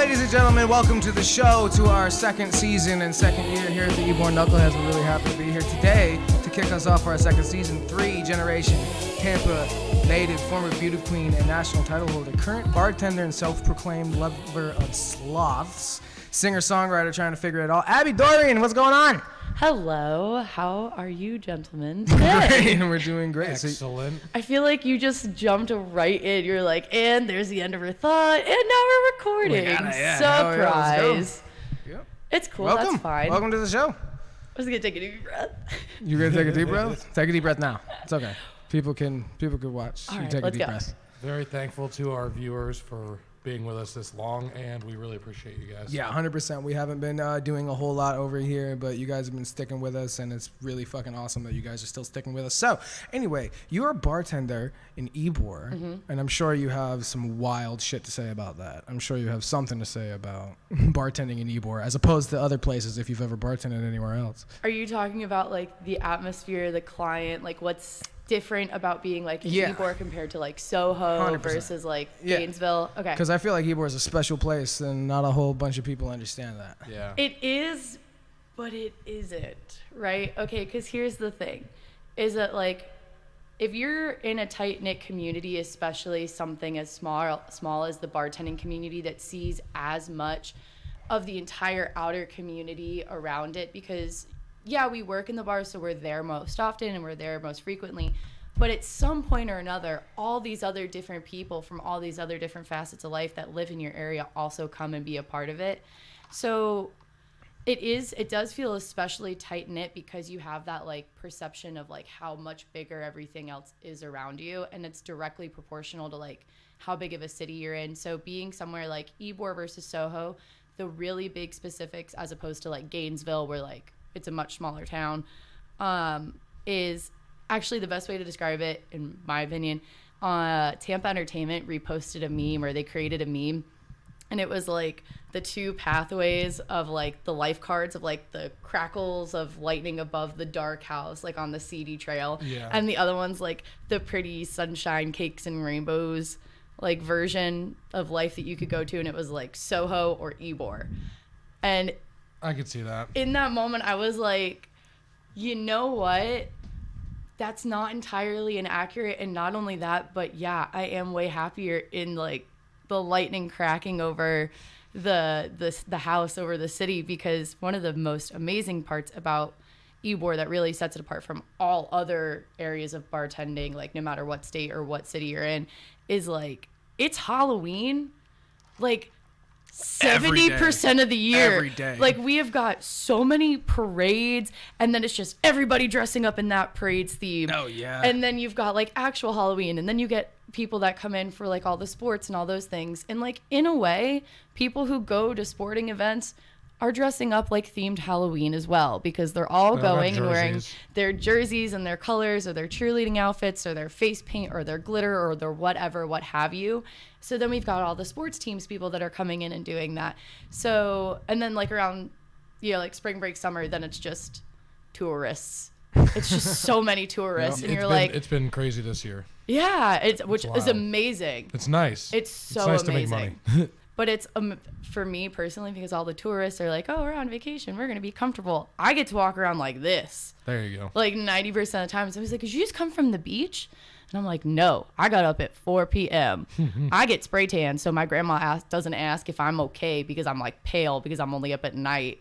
Ladies and gentlemen, welcome to the show, to our second season and second year here at the YborKnuckleHeads. We're really happy to be here today to kick us off for our second season. 3-generation Tampa native, former beauty queen and national title holder, current bartender and self-proclaimed lover of sloths, singer-songwriter trying to figure it all. Abby Dorian, what's going on? Hello, how are you gentlemen today? Great, we're doing great. Excellent. I feel like you just jumped right in. You're like, and there's the end of her thought, and now we're recording. Surprise. Yep. It's cool, Welcome. that's fine. Welcome to the show. I was gonna take a deep breath. You gonna take a deep breath? Take a deep breath now. It's okay. People can watch. All You right, take a let's deep go. breath. Very thankful to our viewers for being with us this long, and we really appreciate you guys. Yeah, 100%. We haven't been doing a whole lot over here, but you guys have been sticking with us, and it's really fucking awesome that you guys are still sticking with us. So, anyway, you're a bartender in Ybor, and I'm sure you have some wild shit to say about that. I'm sure you have something to say about bartending in Ybor, as opposed to other places if you've ever bartended anywhere else. Are you talking about like the atmosphere, the client, like what's different about being like in Ybor compared to like Soho 100%. versus like Gainesville? Okay. Because I feel like Ybor is a special place, and not a whole bunch of people understand that. Yeah. It is, but it isn't, right? Okay, because here's the thing, is that like, if you're in a tight-knit community, especially something as small as the bartending community that sees as much of the entire outer community around it, because yeah, we work in the bar, so we're there most often and we're there most frequently. But at some point or another, all these other different people from all these other different facets of life that live in your area also come and be a part of it. So it does feel especially tight-knit because you have that like perception of like how much bigger everything else is around you, and it's directly proportional to like how big of a city you're in. So being somewhere like Ybor versus Soho, the really big specifics as opposed to like Gainesville, where like it's a much smaller town, is actually the best way to describe it, in my opinion. Tampa Entertainment reposted a meme, or they created a meme, and it was like the two pathways of like the life cards of like the crackles of lightning above the dark house, like on the CD trail. Yeah. And the other one's like the pretty sunshine, cakes and rainbows like version of life that you could go to, and it was like Soho or Ybor. And I could see that. in that moment, I was like, you know what? That's not entirely inaccurate. And not only that, but yeah, I am way happier in like the lightning cracking over the house over the city, because one of the most amazing parts about Ybor that really sets it apart from all other areas of bartending, like no matter what state or what city you're in, is like it's Halloween, like 70% of the year. Every day. Like we have got so many parades, and then it's just everybody dressing up in that parade's theme. Oh, yeah. And then you've got like actual Halloween, and then you get people that come in for like all the sports and all those things. And like in a way, people who go to sporting events are dressing up like themed Halloween as well, because they're all going and wearing their jerseys and their colors, or their cheerleading outfits, or their face paint, or their glitter, or their whatever, what have you. So then we've got all the sports teams people that are coming in and doing that. So, and then like around, you know, like spring break, summer, then it's just tourists. It's just so many tourists. And It's been crazy this year. Yeah, which is wild. amazing. It's nice. It's so nice amazing. to make money. But it's for me personally, because all the tourists are like, oh, we're on vacation, we're gonna be comfortable. I get to walk around like this. There you go. Like 90% of the time. So he's like, did you just come from the beach? And I'm like, no, I got up at 4 p.m. I get spray tan, so my grandma doesn't ask if I'm okay, because I'm like pale because I'm only up at night.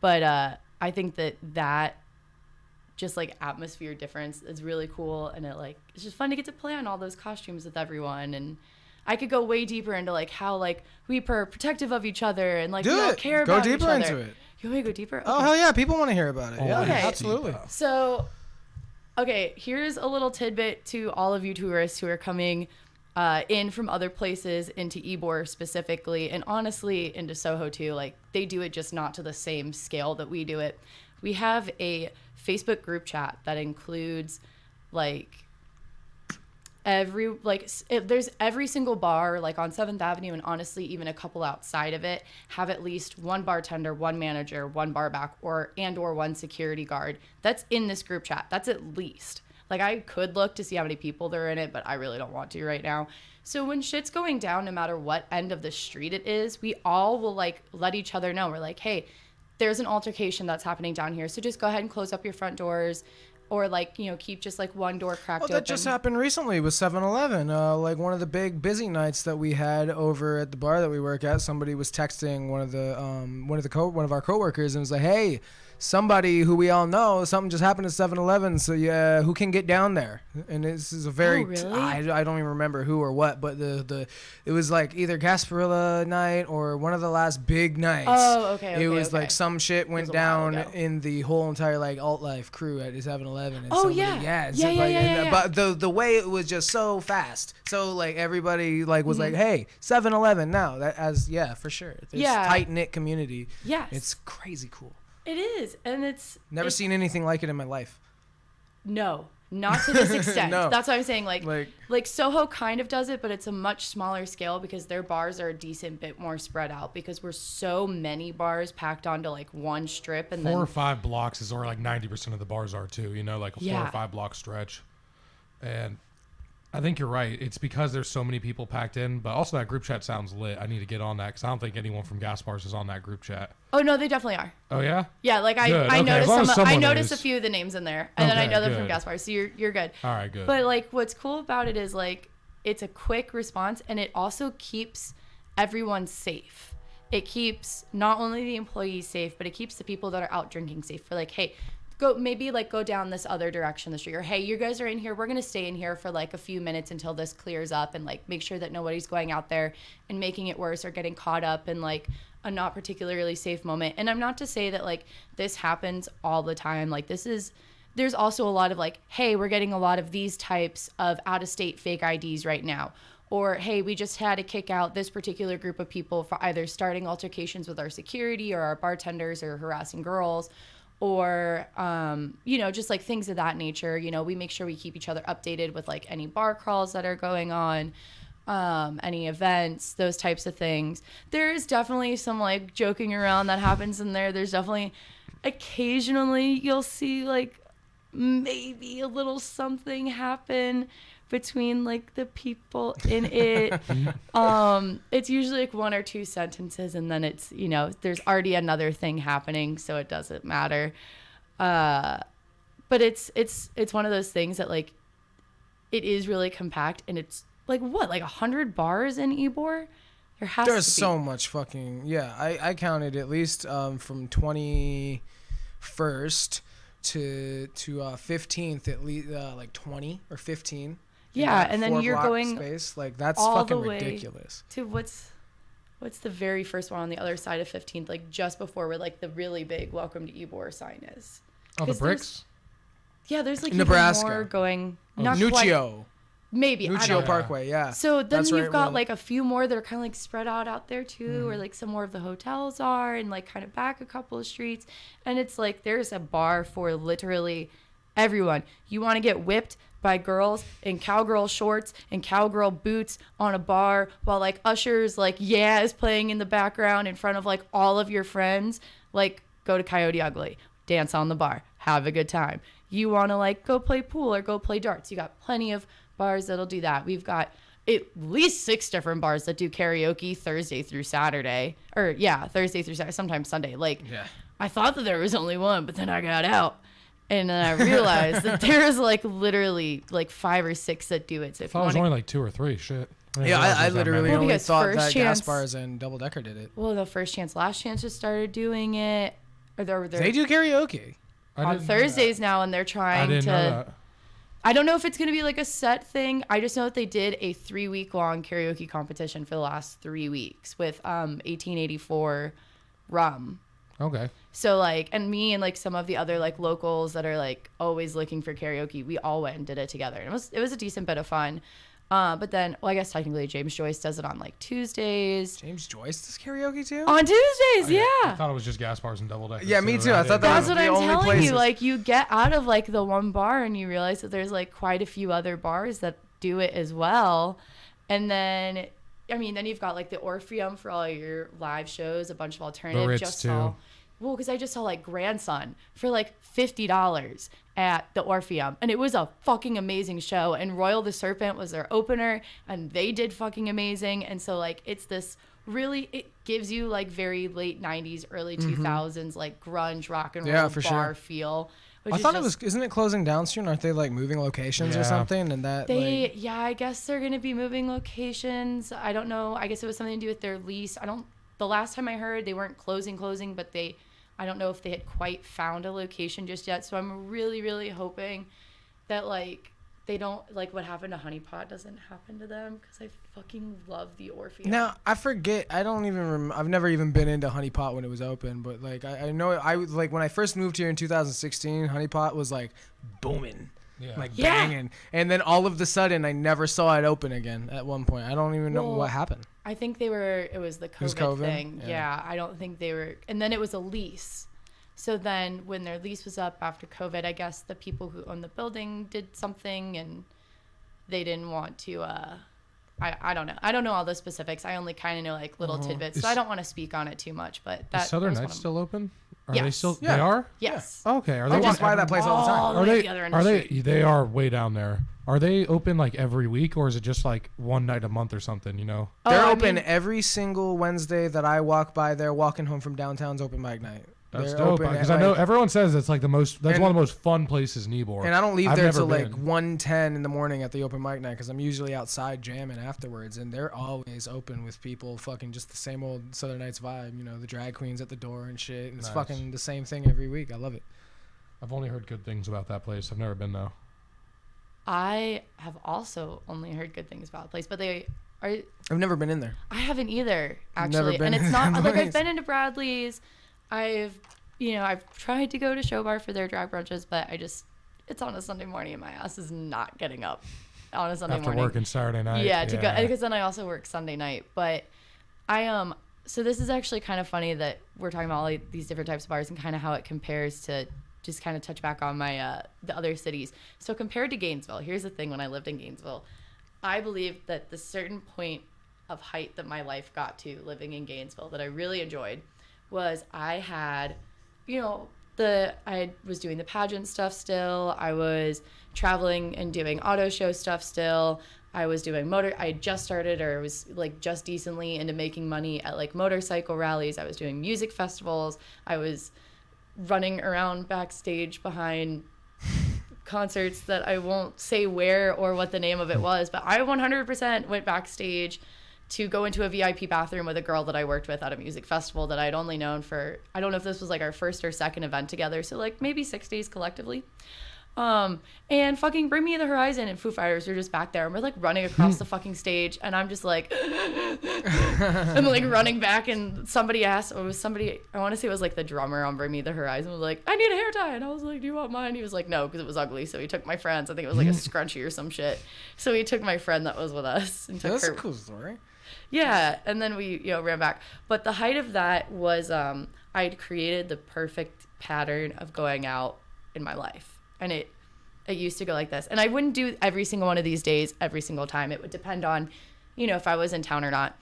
But I think that just like atmosphere difference is really cool, and it's just fun to get to play on all those costumes with everyone. And I could go way deeper into like how like we are protective of each other, and like we all care about each other. Go deeper into it. You want me to go deeper? Oh, Okay. hell yeah. People want to hear about it. Oh, Yeah, okay. absolutely. So, okay, here's a little tidbit to all of you tourists who are coming in from other places into Ybor specifically, and honestly into Soho too. Like they do it, just not to the same scale that we do it. We have a Facebook group chat that includes like there's every single bar like on 7th Avenue, and honestly even a couple outside of it, have at least one bartender, one manager, one bar back, or one security guard that's in this group chat. That's at least. Like, I could look to see how many people there are in it, but I really don't want to right now. So when shit's going down, no matter what end of the street it is, we all will, like, let each other know. We're like, hey, there's an altercation that's happening down here, so just go ahead and close up your front doors. Or, like, you know, keep just, like, one door cracked open. That just happened recently with 7-Eleven. Like, one of the big busy nights that we had over at the bar that we work at, somebody was texting one of our coworkers and was like, hey, somebody who we all know, something just happened at 7-Eleven, so yeah, who can get down there? And this is a very, really? I don't even remember who or what, but it was like either Gasparilla night or one of the last big nights. Oh, okay. It was like some shit went down ago. in the whole entire like alt life crew at 7-Eleven. And Oh, somebody, yeah. Yeah. But the way it was just so fast, so like everybody like was like, hey, 7-Eleven now. That for sure. It's tight knit community. Yes, it's crazy cool. It is, and it's never seen anything like it in my life. No, not to this extent. No. That's what I'm saying. Like Soho kind of does it, but it's a much smaller scale because their bars are a decent bit more spread out because we're so many bars packed onto like one strip. And 4 or 5 blocks is where like 90% of the bars are too, you know, like a 4 or 5 block stretch. And I think you're right. It's because there's so many people packed in, but also that group chat sounds lit. I need to get on that because I don't think anyone from Gas Bars is on that group chat. Oh no, they definitely are. Oh yeah? Yeah, like I Okay, noticed I noticed a is. few of the names in there, and then I know them from good. Gas Bars, so you're good. All right, good. But like what's cool about it is like it's a quick response, and it also keeps everyone safe. It keeps not only the employees safe, but it keeps the people that are out drinking safe. For like, hey, go down this other direction the street, or hey, you guys are in here, we're gonna stay in here for like a few minutes until this clears up, and like make sure that nobody's going out there and making it worse or getting caught up in like a not particularly safe moment. And I'm not to say that like this happens all the time. Like there's also a lot of like, hey, we're getting a lot of these types of out-of-state fake IDs right now. Or, hey, we just had to kick out this particular group of people for either starting altercations with our security or our bartenders or harassing girls, or, you know, just like things of that nature. You know, we make sure we keep each other updated with like any bar crawls that are going on, any events, those types of things. There is definitely some like joking around that happens in there. There's definitely occasionally you'll see like maybe a little something happen between like the people in it. It's usually like 1 or 2 sentences, and then it's, you know, there's already another thing happening, so it doesn't matter. But it's one of those things that like it is really compact, and it's like what, like 100 bars in Ybor? There's so much fucking I counted at least from 21st to 15th at least like 20 or 15. Yeah, and then you're going space. Like that's all fucking the way ridiculous. To what's the very first one on the other side of 15th, like just before where like the really big "Welcome to Ybor" sign is. Oh, the bricks? There's like Nebraska. Even more going. Not Nuccio. Maybe Nuccio Parkway, yeah. So then that's you've got like a few more that are kind of like spread out there too, where like some more of the hotels are, and like kind of back a couple of streets, and it's like there's a bar for literally everyone. You want to get whipped by girls in cowgirl shorts and cowgirl boots on a bar while like ushers like is playing in the background in front of like all of your friends, like go to Coyote Ugly, dance on the bar, have a good time. You want to like go play pool or go play darts, you got plenty of bars that'll do that. We've got at least 6 different bars that do karaoke Thursday through Saturday, sometimes Sunday. Like I thought that there was only one, but then I got out. And then I realized that there's like literally like 5 or 6 that do it. So if I thought it was only like 2 or 3. Shit. I literally only because thought First that Chance- Gas Bars and Double Decker did it. Well, the First Chance, Last Chance just started doing it. Or They do karaoke. on Thursdays now, and they're I trying didn't know to. that. I don't know if it's going to be like a set thing. I just know that they did a 3-week-long karaoke competition for the last 3 weeks with 1884 rum. Okay. So like, and me and like some of the other like locals that are like always looking for karaoke, we all went and did it together. And it was a decent bit of fun. But then, well, I guess technically James Joyce does it on like Tuesdays. James Joyce does karaoke too? On Tuesdays, yeah. I thought it was just Gas Bars and Double Decker. Yeah, me too. I thought that That's was what the I'm only telling places. you. Like, you get out of like the one bar and you realize that there's like quite a few other bars that do it as well. And then, I mean, then you've got like the Orpheum for all your live shows, a bunch of alternative. The Ritz too. well, because I just saw like Grandson for like $50 at the Orpheum, and it was a fucking amazing show. And Royal the Serpent was their opener, and they did fucking amazing. And so like it's this really, it gives you like very late 90s, early 2000s like grunge rock and roll bar feel. I thought isn't it closing down soon? Aren't they like moving locations or something? And that I guess they're gonna be moving locations. I don't know. I guess it was something to do with their lease. The last time I heard, they weren't closing, but I don't know if they had quite found a location just yet. So I'm really, really hoping that like they don't, like what happened to Honey Pot doesn't happen to them, because I fucking love the Orpheum. Now, I forget, I don't even I've never even been into Honey Pot when it was open, but like I know I was like when I first moved here in 2016, Honey Pot was like booming. Banging. And then all of a sudden I never saw it open again at one point. I don't even know what happened. I think it was the COVID thing. Yeah, I don't think they were, and then it was a lease. So then when their lease was up after COVID, I guess the people who owned the building did something and they didn't want to, I don't know. I don't know all the specifics. I only kind of know like little tidbits. So I don't want to speak on it too much, but is Southern Nights still open? Are yes. they still, yeah. They are? Yes. Okay. Are they walk by that place all the time? They are way down there. Are they open like every week, or is it just like one night a month or something, you know? They're open every single Wednesday that I walk by there. Walking home from downtown's open mic night. That's dope, because I know everyone says it's like one of the most fun places in Ybor. And I don't leave there till like 1:10 in the morning at the open mic night, because I'm usually outside jamming afterwards, and they're always open with people fucking just the same old Southern Nights vibe, you know, the drag queens at the door and shit, and it's fucking the same thing every week. I love it. I've only heard good things about that place. I've never been though. I have also only heard good things about the place, but I've never been in there. I haven't either, actually. And it's not like I've been into Bradley's. I've tried to go to Show Bar for their drag brunches, but it's on a Sunday morning and my ass is not getting up on a Sunday morning. After working Saturday night. Yeah, to go, because then I also work Sunday night. But so this is actually kind of funny that we're talking about all these different types of bars and kind of how it compares to, just kind of touch back on my the other cities. So compared to Gainesville, here's the thing: when I lived in Gainesville, I believe that the certain point of height that my life got to living in Gainesville that I really enjoyed was I had, I was doing the pageant stuff still. I was traveling and doing auto show stuff still. I was doing I had just started, or was like just decently into making money at like motorcycle rallies. I was doing music festivals. I was running around backstage behind concerts that I won't say where or what the name of it was, but I 100% went backstage to go into a VIP bathroom with a girl that I worked with at a music festival that I'd only known for, I don't know if this was like our first or second event together, so like maybe 6 days collectively. And fucking Bring Me the Horizon and Foo Fighters were just back there, and we're like running across the fucking stage, and I'm just like I'm like running back, and somebody asked, I want to say it was like the drummer on Bring Me the Horizon, was like, I need a hair tie, and I was like, do you want mine? He was like, no, because it was ugly. So he took my friend's. I think it was like a scrunchie or some shit. So he took my friend that was with us and took That's her. a cool story. Yeah, and then we ran back. But the height of that was I'd created the perfect pattern of going out in my life. And it used to go like this. And I wouldn't do every single one of these days every single time. It would depend on, if I was in town or not.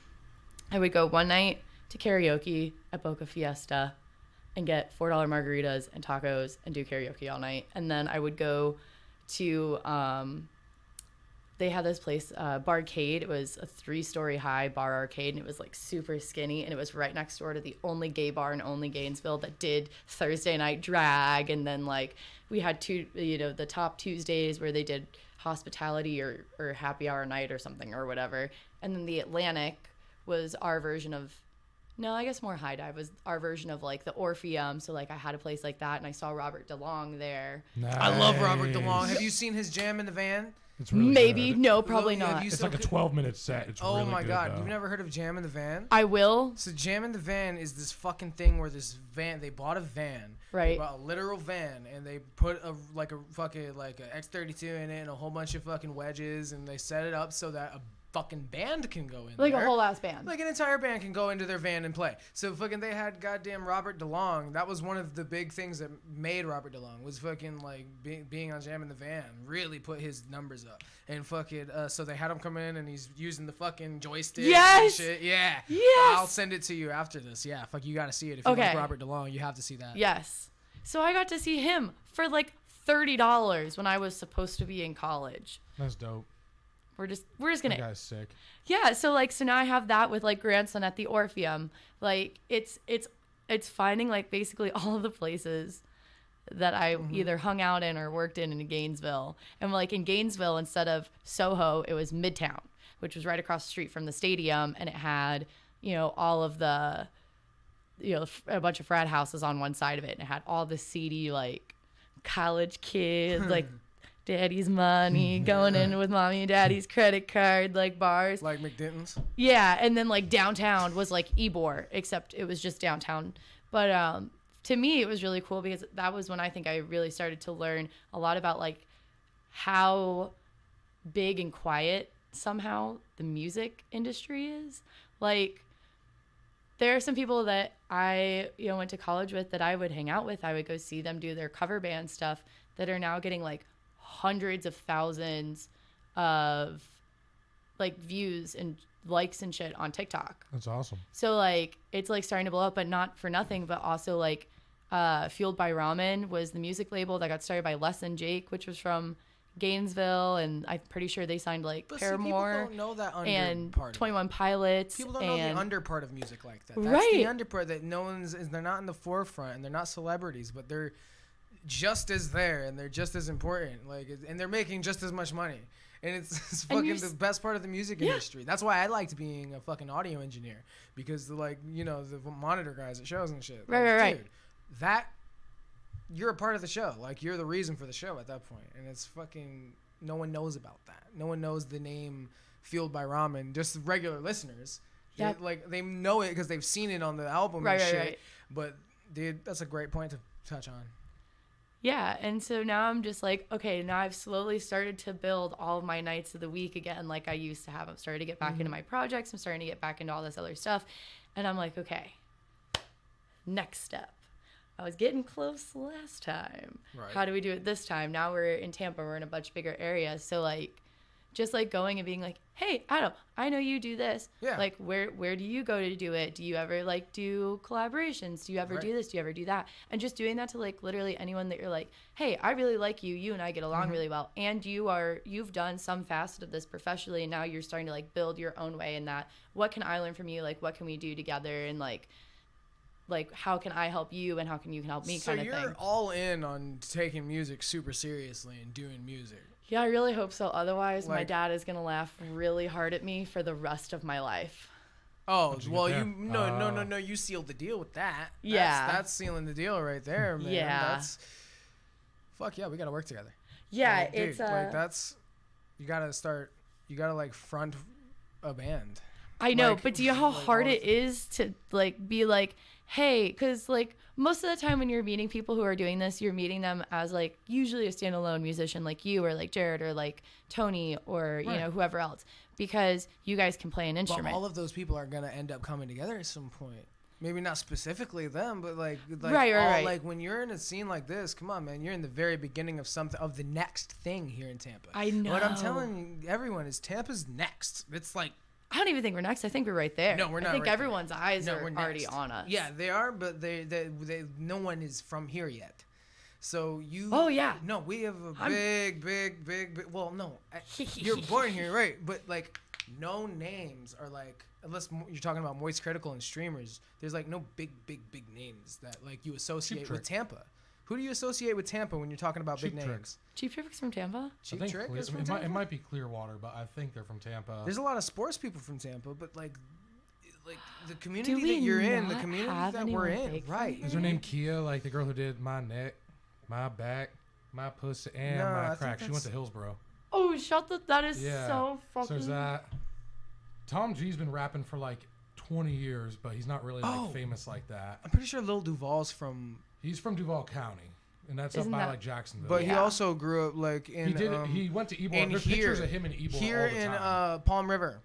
I would go one night to karaoke at Boca Fiesta and get $4 margaritas and tacos and do karaoke all night. And then I would go to, they had this place, Barcade. It was a 3-story high bar arcade, and it was like super skinny, and it was right next door to the only gay bar in only Gainesville that did Thursday night drag. And then like we had the top Tuesdays where they did hospitality or happy hour night or something or whatever. And then the Atlantic was our version of, no, I guess more High Dive was our version of like the Orpheum. So like I had a place like that, and I saw Robert DeLong there. Nice. I love Robert DeLong. Have you seen his jam in the van? It's really maybe good. No, probably not. It's like a 12-minute set. It's really my good, god, though. you've never heard of Jam in the Van? I will. So Jam in the Van is this fucking thing where this van, they bought a van, right? They bought a literal van, and they put a fucking X32 in it and a whole bunch of fucking wedges, and they set it up so that fucking band can go in Like there. a whole ass band. Like an entire band can go into their van and play. So fucking they had goddamn Robert DeLong. That was one of the big things that made Robert DeLong was fucking like being on Jam in the Van really put his numbers up. And fucking so they had him come in and he's using the fucking joystick and shit. Yeah. Yes. I'll send it to you after this. Yeah. Fuck, you got to see it if you like Robert DeLong. You have to see that. Yes. So I got to see him for like $30 when I was supposed to be in college. That's dope. We're just gonna. That guy's sick. Yeah. So now I have that with like grandson at the Orpheum. Like it's finding like basically all of the places that I either hung out in or worked in Gainesville. And like in Gainesville, instead of Soho, it was Midtown, which was right across the street from the stadium, and it had all of the a bunch of frat houses on one side of it, and it had all the seedy like college kids like. Daddy's money going in with mommy and daddy's credit card, like bars. Like McDinton's? Yeah, and then like downtown was like Ybor, except it was just downtown. But to me, it was really cool because that was when I think I really started to learn a lot about like how big and quiet somehow the music industry is. Like there are some people that I went to college with that I would hang out with. I would go see them do their cover band stuff that are now getting like hundreds of thousands of like views and likes and shit on TikTok. That's awesome. So like it's like starting to blow up, but not for nothing, but also like Fueled by Ramen was the music label that got started by Les and Jake, which was from Gainesville, and I'm pretty sure they signed like Paramore people don't know that under and part 21 Pilots. People don't know the under part of music like that. That's right. the under part that no one's they're not in the forefront and they're not celebrities, but they're just as there and they're just as important, like, and they're making just as much money, and it's fucking the best part of the music industry. That's why I liked being a fucking audio engineer, because the monitor guys at shows and shit, Right. Dude, that you're a part of the show, like you're the reason for the show at that point, and it's fucking no one knows about that. No one knows the name Fueled by Ramen, just regular listeners. Yep. They know it because they've seen it on the album and shit. But dude, that's a great point to touch on. Yeah, and so now I'm just like, okay, now I've slowly started to build all of my nights of the week again like I used to have. I'm starting to get back into my projects. I'm starting to get back into all this other stuff. And I'm like, okay, next step. I was getting close last time. Right. How do we do it this time? Now we're in Tampa. We're in a much bigger area. So, like, just, like, going and being like, hey, Adam, I know you do this. Yeah. Like, where do you go to do it? Do you ever, like, do collaborations? Do you ever do this? Do you ever do that? And just doing that to, like, literally anyone that you're like, hey, I really like you. You and I get along really well. And you've done some facet of this professionally, and now you're starting to, like, build your own way in that. What can I learn from you? Like, what can we do together? And, like how can I help you and how can you help me kind of thing. So you're all in on taking music super seriously and doing music. Yeah, I really hope so. Otherwise, my dad is going to laugh really hard at me for the rest of my life. Oh, well, no, you sealed the deal with that. Yeah. That's sealing the deal right there, man. Yeah. Fuck yeah, we got to work together. Yeah, like, dude, it's you got to like front a band. I know, like, but do you know how hard it is to like be like, hey, because like most of the time when you're meeting people who are doing this, you're meeting them as like usually a standalone musician like you or like Jared or like Tony or you know whoever else, because you guys can play an instrument. But all of those people are gonna end up coming together at some point. Maybe not specifically them, but like right. Like when you're in a scene like this, come on, man, you're in the very beginning of something, of the next thing here in Tampa. I know. What I'm telling everyone is Tampa's next. It's like, I don't even think we're next. I think we're right there. No, we're not. I think right everyone's there. eyes No, are we're already next. on us. Yeah, they are, but they no one is from here yet. So you. Oh yeah. No, we have a big. Well, no, you're born here, right? But like, no names are like, unless you're talking about Moist Critical and streamers. There's like no big names that like you associate with Tampa. Who do you associate with Tampa when you're talking about Cheap big Trick. names? Cheap Trick's from Tampa? Cheap I think Trick is from Tampa? it might be Clearwater, but I think they're from Tampa. There's a lot of sports people from Tampa, but like the community Do we that you're in, the not community have that we're anyone in, big from right? here? Is her name Kia, like the girl who did My Neck, My Back, My Pussy, and No, I My think Crack? She went that's- to Hillsboro. Oh, shut the... That is Yeah. so fucking... So there's that. Tom G's been rapping for like 20 years, but he's not really like famous like that. I'm pretty sure Lil Duval's from. He's from Duval County. and that's up by like Jacksonville. But he also grew up like in. He went to Ybor. There's pictures of him in Ybor here all the time. in Palm River.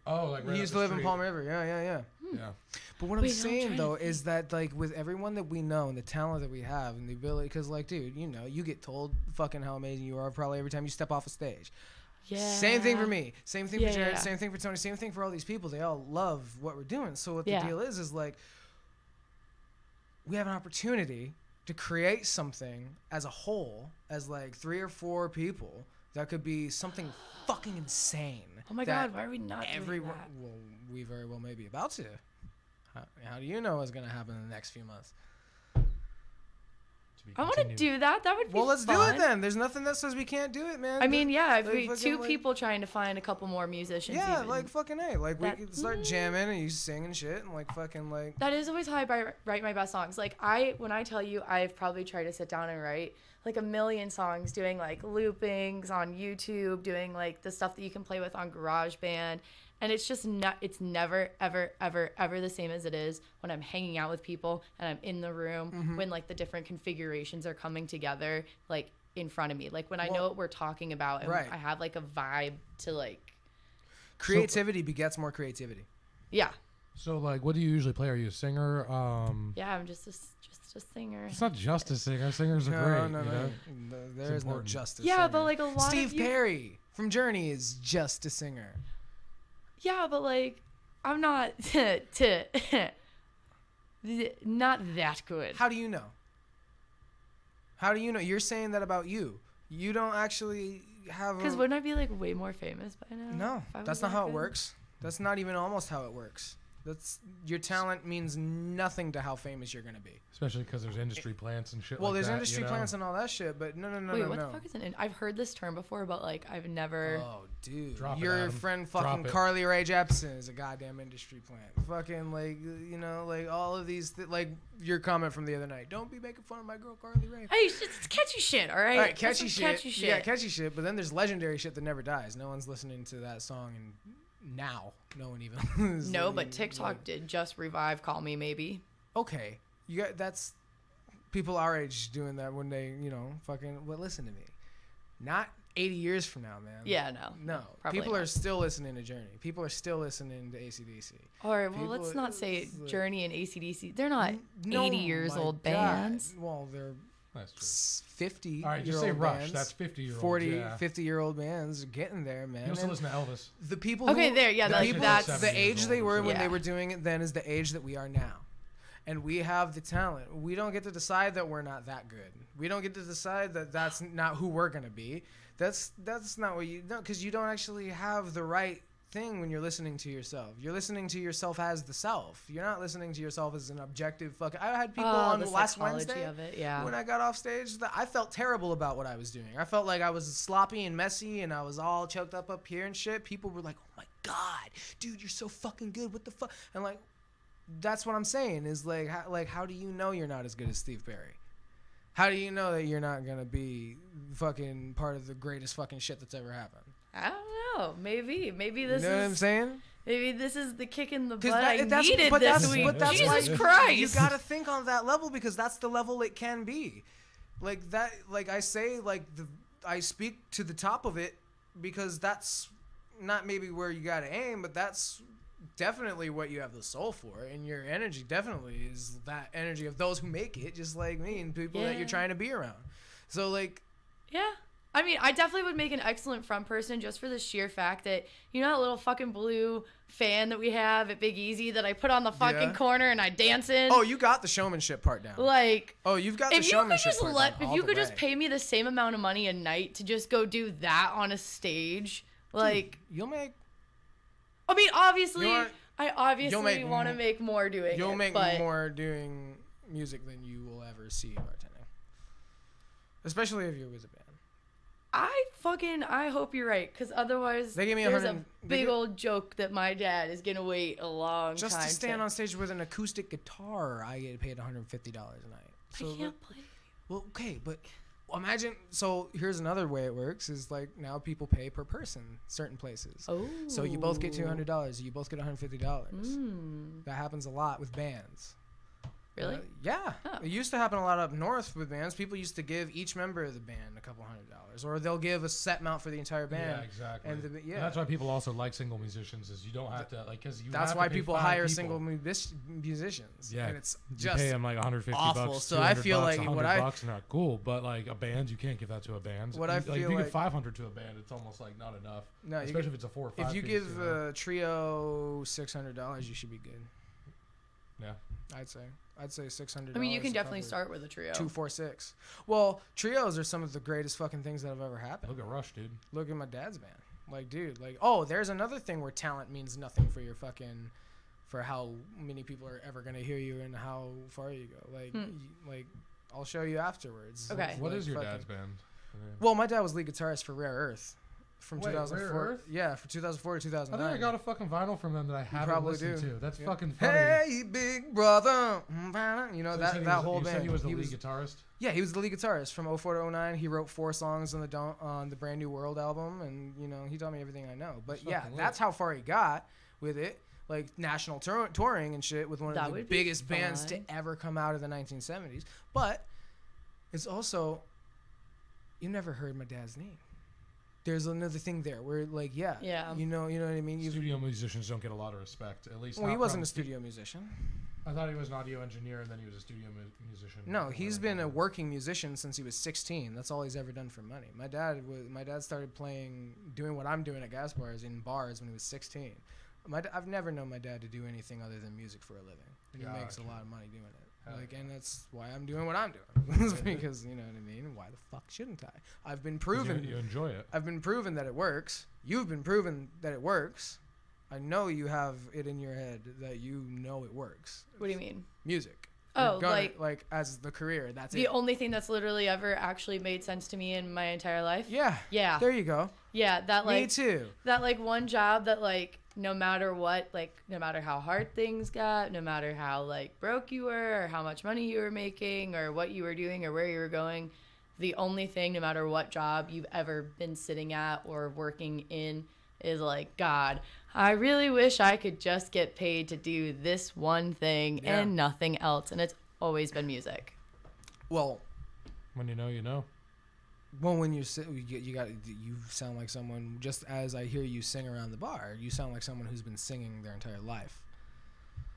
Oh, like right he used to live in Palm River. Yeah. Yeah. But what I'm saying though is that like with everyone that we know and the talent that we have and the ability, because like dude, you know, you get told fucking how amazing you are probably every time you step off a stage. Yeah. Same thing for me. Same thing for Jared. Same thing for Tony. Same thing for all these people. They all love what we're doing. So what the deal is like we have an opportunity to create something as a whole, as like 3 or 4 people. That could be something fucking insane. Oh my God, why are we not doing that? Well, we very well may be about to. How do you know what's going to happen in the next few months? I want to do that. That would be Well, let's fun. do it then. There's nothing that says we can't do it, man. I mean, yeah, if like, we two people trying to find a couple more musicians. Yeah, even. like fucking A. Like we could start jamming and you sing and shit and like fucking like. That is always how I write my best songs. Like when I tell you, I've probably tried to sit down and write like a million songs, doing like loopings on YouTube, doing like the stuff that you can play with on GarageBand. And it's just not, it's never, ever, ever, ever the same as it is when I'm hanging out with people and I'm in the room when like the different configurations are coming together like in front of me. Like when I know what we're talking about and I have like a vibe to like. Creativity begets more creativity. Yeah. So like, what do you usually play? Are you a singer? Yeah, I'm just a singer. It's not just a singer. Singers are great. No. There is no just a singer. Yeah, but like a lot Steve of you... Perry from Journey is just a singer. Yeah, but like, I'm not not that good. How do you know? How do you know? You're saying that about you. You don't actually have. Because wouldn't I be like way more famous by now? No, that's not how it works. That's not even almost how it works. Your talent means nothing to how famous you're gonna be. Especially because there's industry plants and shit. Well, like there's that, industry plants and all that shit, but no. Wait, what the fuck is an? I've heard this term before, but like I've never. Oh, dude, Drop your it, friend fucking Carly Rae Jepsen is a goddamn industry plant. Fucking like like all of these like your comment from the other night. Don't be making fun of my girl Carly Rae. Hey, it's catchy shit, all right. All right, catchy shit. Yeah, catchy shit. But then there's legendary shit that never dies. No one's listening to that song and. Now, no one even. No, but TikTok did just revive "Call Me Maybe." Okay, that's people our age doing that when they, fucking. Well, listen to me. Not 80 years from now, man. Yeah, no. People are still listening to Journey. People are still listening to AC/DC. Or let's not say Journey and AC/DC. They're not 80 years old bands. Well, they're. That's true. 50. All right, just say Rush. Bands, that's 50-year-old. 40, 50-year-old bands are getting there, man. You also listen to Elvis. The people. Okay, there, yeah, that's the age they were when they were doing it. Then is the age that we are now, and we have the talent. We don't get to decide that we're not that good. We don't get to decide that that's not who we're gonna be. That's not what you know, because you don't actually have the right thing when you're listening to yourself. You're listening to yourself as the self. You're not listening to yourself as an objective fucking. I had people on last Wednesday of it, yeah. when I got off stage that I felt terrible about what I was doing. I felt like I was sloppy and messy and I was all choked up here and shit. People were like, "Oh my god, dude, you're so fucking good. What the fuck?" And like, that's what I'm saying is like, how do you know you're not as good as Steve Perry? How do you know that you're not gonna be fucking part of the greatest fucking shit that's ever happened? I don't know. Maybe this is. You know what I'm saying? Maybe this is the kick in the butt I needed this week. Jesus Christ! You gotta think on that level because that's the level it can be. Like that. Like I say, I speak to the top of it because that's not maybe where you gotta aim, but that's definitely what you have the soul for, and your energy definitely is that energy of those who make it, just like me and people that you're trying to be around. So like, yeah. I mean, I definitely would make an excellent front person just for the sheer fact that, that little fucking blue fan that we have at Big Easy that I put on the fucking corner and I dance in. Oh, you got the showmanship part down. Like, you've got the showmanship part down. If you could just pay me the same amount of money a night to just go do that on a stage, like, you'll make. I mean, obviously, I obviously want to make more doing it. You'll make more doing music than you will ever see bartending. Especially if you're with a band. I hope you're right, because otherwise there's a big old joke that my dad is going to wait a long time. Just to stand on stage with an acoustic guitar, I get paid $150 a night. So I can't play. Well, okay, but imagine, so here's another way it works, is like now people pay per person certain places. Oh. So you both get $200, you both get $150. That happens a lot with bands. Really? Yeah. Oh. It used to happen a lot up north with bands. People used to give each member of the band a couple $100, or they'll give a set amount for the entire band. Yeah, exactly. And And that's why people also like single musicians, is you don't have to, like, because you that's have why to pay people 5 hire people. single musicians. Yeah, And it's you just pay them like 150 awful. bucks, So I feel bucks, like 100 bucks, and not cool. But like a band, you can't give that to a band. What I Like, feel if you like- give 500 to a band, it's almost like not enough. No, especially if it's a 4 or 5. if you piece, give know? a trio $600, you should be good. Yeah. I'd say $600. I mean, you can to definitely cover start with a trio. 2, 4, 6. Well, trios are some of the greatest fucking things that have ever happened. Look at Rush, dude. Look at my dad's band. Like, dude, like, oh, there's another thing where talent means nothing for your fucking, for how many people are ever gonna hear you and how far you go. Like, like, I'll show you afterwards. Okay. What Like, is your fucking- dad's band? Well, my dad was lead guitarist for Rare Earth from Wait, 2004. Rare Earth? Yeah, from 2004 to I 2009. think I got a fucking vinyl from them that I haven't probably listened do. to. That's Yeah. fucking funny. Hey, big brother. You know, So that whole you band. said he was the lead guitarist? Yeah, he was the lead guitarist from 04 to 09. He wrote 4 songs on the Brand New World album, and you know, he taught me everything I know. But That's yeah, fucking that's how far he got with it, like national touring and shit with one That of the would be biggest bands to fun. ever come out of the 1970s. But it's also, you never heard my dad's name. There's another thing there where, like, Yeah. you know what I mean. Studio musicians don't get a lot of respect, at least. Well, not he wasn't from- a studio musician. I thought he was an audio engineer, and then he was a studio musician. No, he's been a working musician since he was 16. That's all he's ever done for money. My dad started doing what I'm doing at gas bars in bars when he was 16. I've never known my dad to do anything other than music for a living. And he makes a lot of money doing it. And that's why I'm doing what I'm doing. Because, you know what I mean? Why the fuck shouldn't I? I've been proven. You enjoy it. I've been proven that it works. You've been proven that it works. I know you have it in your head that you know it works. What do you mean? Music. Oh, You're like as the career. That's The it. only thing that's literally ever actually made sense to me in my entire life. Yeah. Yeah. There you go. Yeah, that like Me too. that like one job that like no matter what, like no matter how hard things got, no matter how like broke you were or how much money you were making or what you were doing or where you were going, the only thing, no matter what job you've ever been sitting at or working in, is like, God, I really wish I could just get paid to do this one thing and nothing else. And it's always been music. Well, When you know, you know. when you sound like someone, just as I hear you sing around the bar, you sound like someone who's been singing their entire life.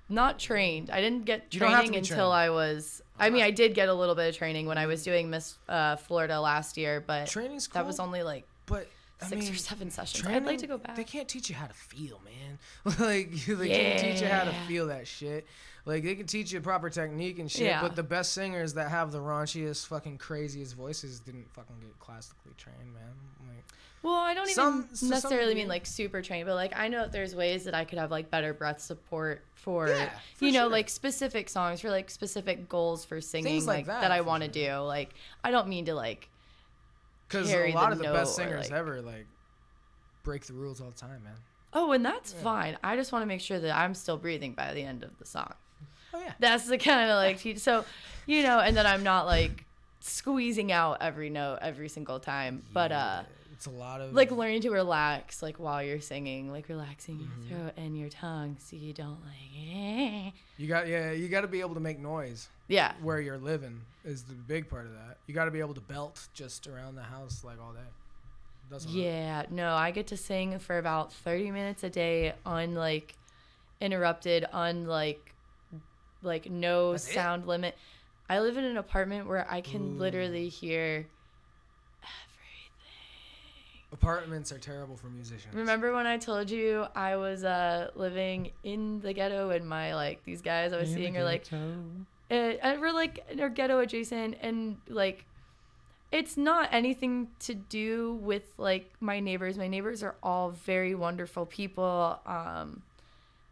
Not trained. I didn't get You don't have to training be until trained. I was. I mean, I did get a little bit of training when I was doing Miss Florida last year, but Training's that was cool, only like But I 6 mean, or 7 sessions. training, I'd like to go back. They can't teach you how to feel, man. They can't teach you how to Yeah. feel that shit. Like, they can teach you proper technique and shit, Yeah. but the best singers that have the raunchiest, fucking craziest voices didn't fucking get classically trained, man. Like, Well, I don't Some- even so some necessarily people- mean like super trained, but like I know that there's ways that I could have like better breath support for, Yeah, for you know, sure. like specific songs for like specific goals for singing Things like like that, that I for want to do. Like I don't mean to like because carry a lot the of the note best or, singers like- ever, like, break the rules all the time, man. oh, and that's fine. I just want to make sure that I'm still breathing by the end of the song. Oh, yeah. That's the kind of like so, you know, and then I'm not like squeezing out every note every single time, but It's a lot of... like learning to relax like while you're singing, like relaxing Mm-hmm. your throat and your tongue so you don't like You got to be able to make noise yeah. where you're living is the big part of that. You got to be able to belt just around the house like all day. Doesn't work. Yeah, no, I get to sing for about 30 minutes a day uninterrupted, like no That's it? sound limit. I live in an apartment where I can literally hear everything. Apartments are terrible for musicians. Remember when I told you I was living in the ghetto and my like these guys I was seeing are like we're like are ghetto adjacent and like it's not anything to do with like my neighbors. My neighbors are all very wonderful people.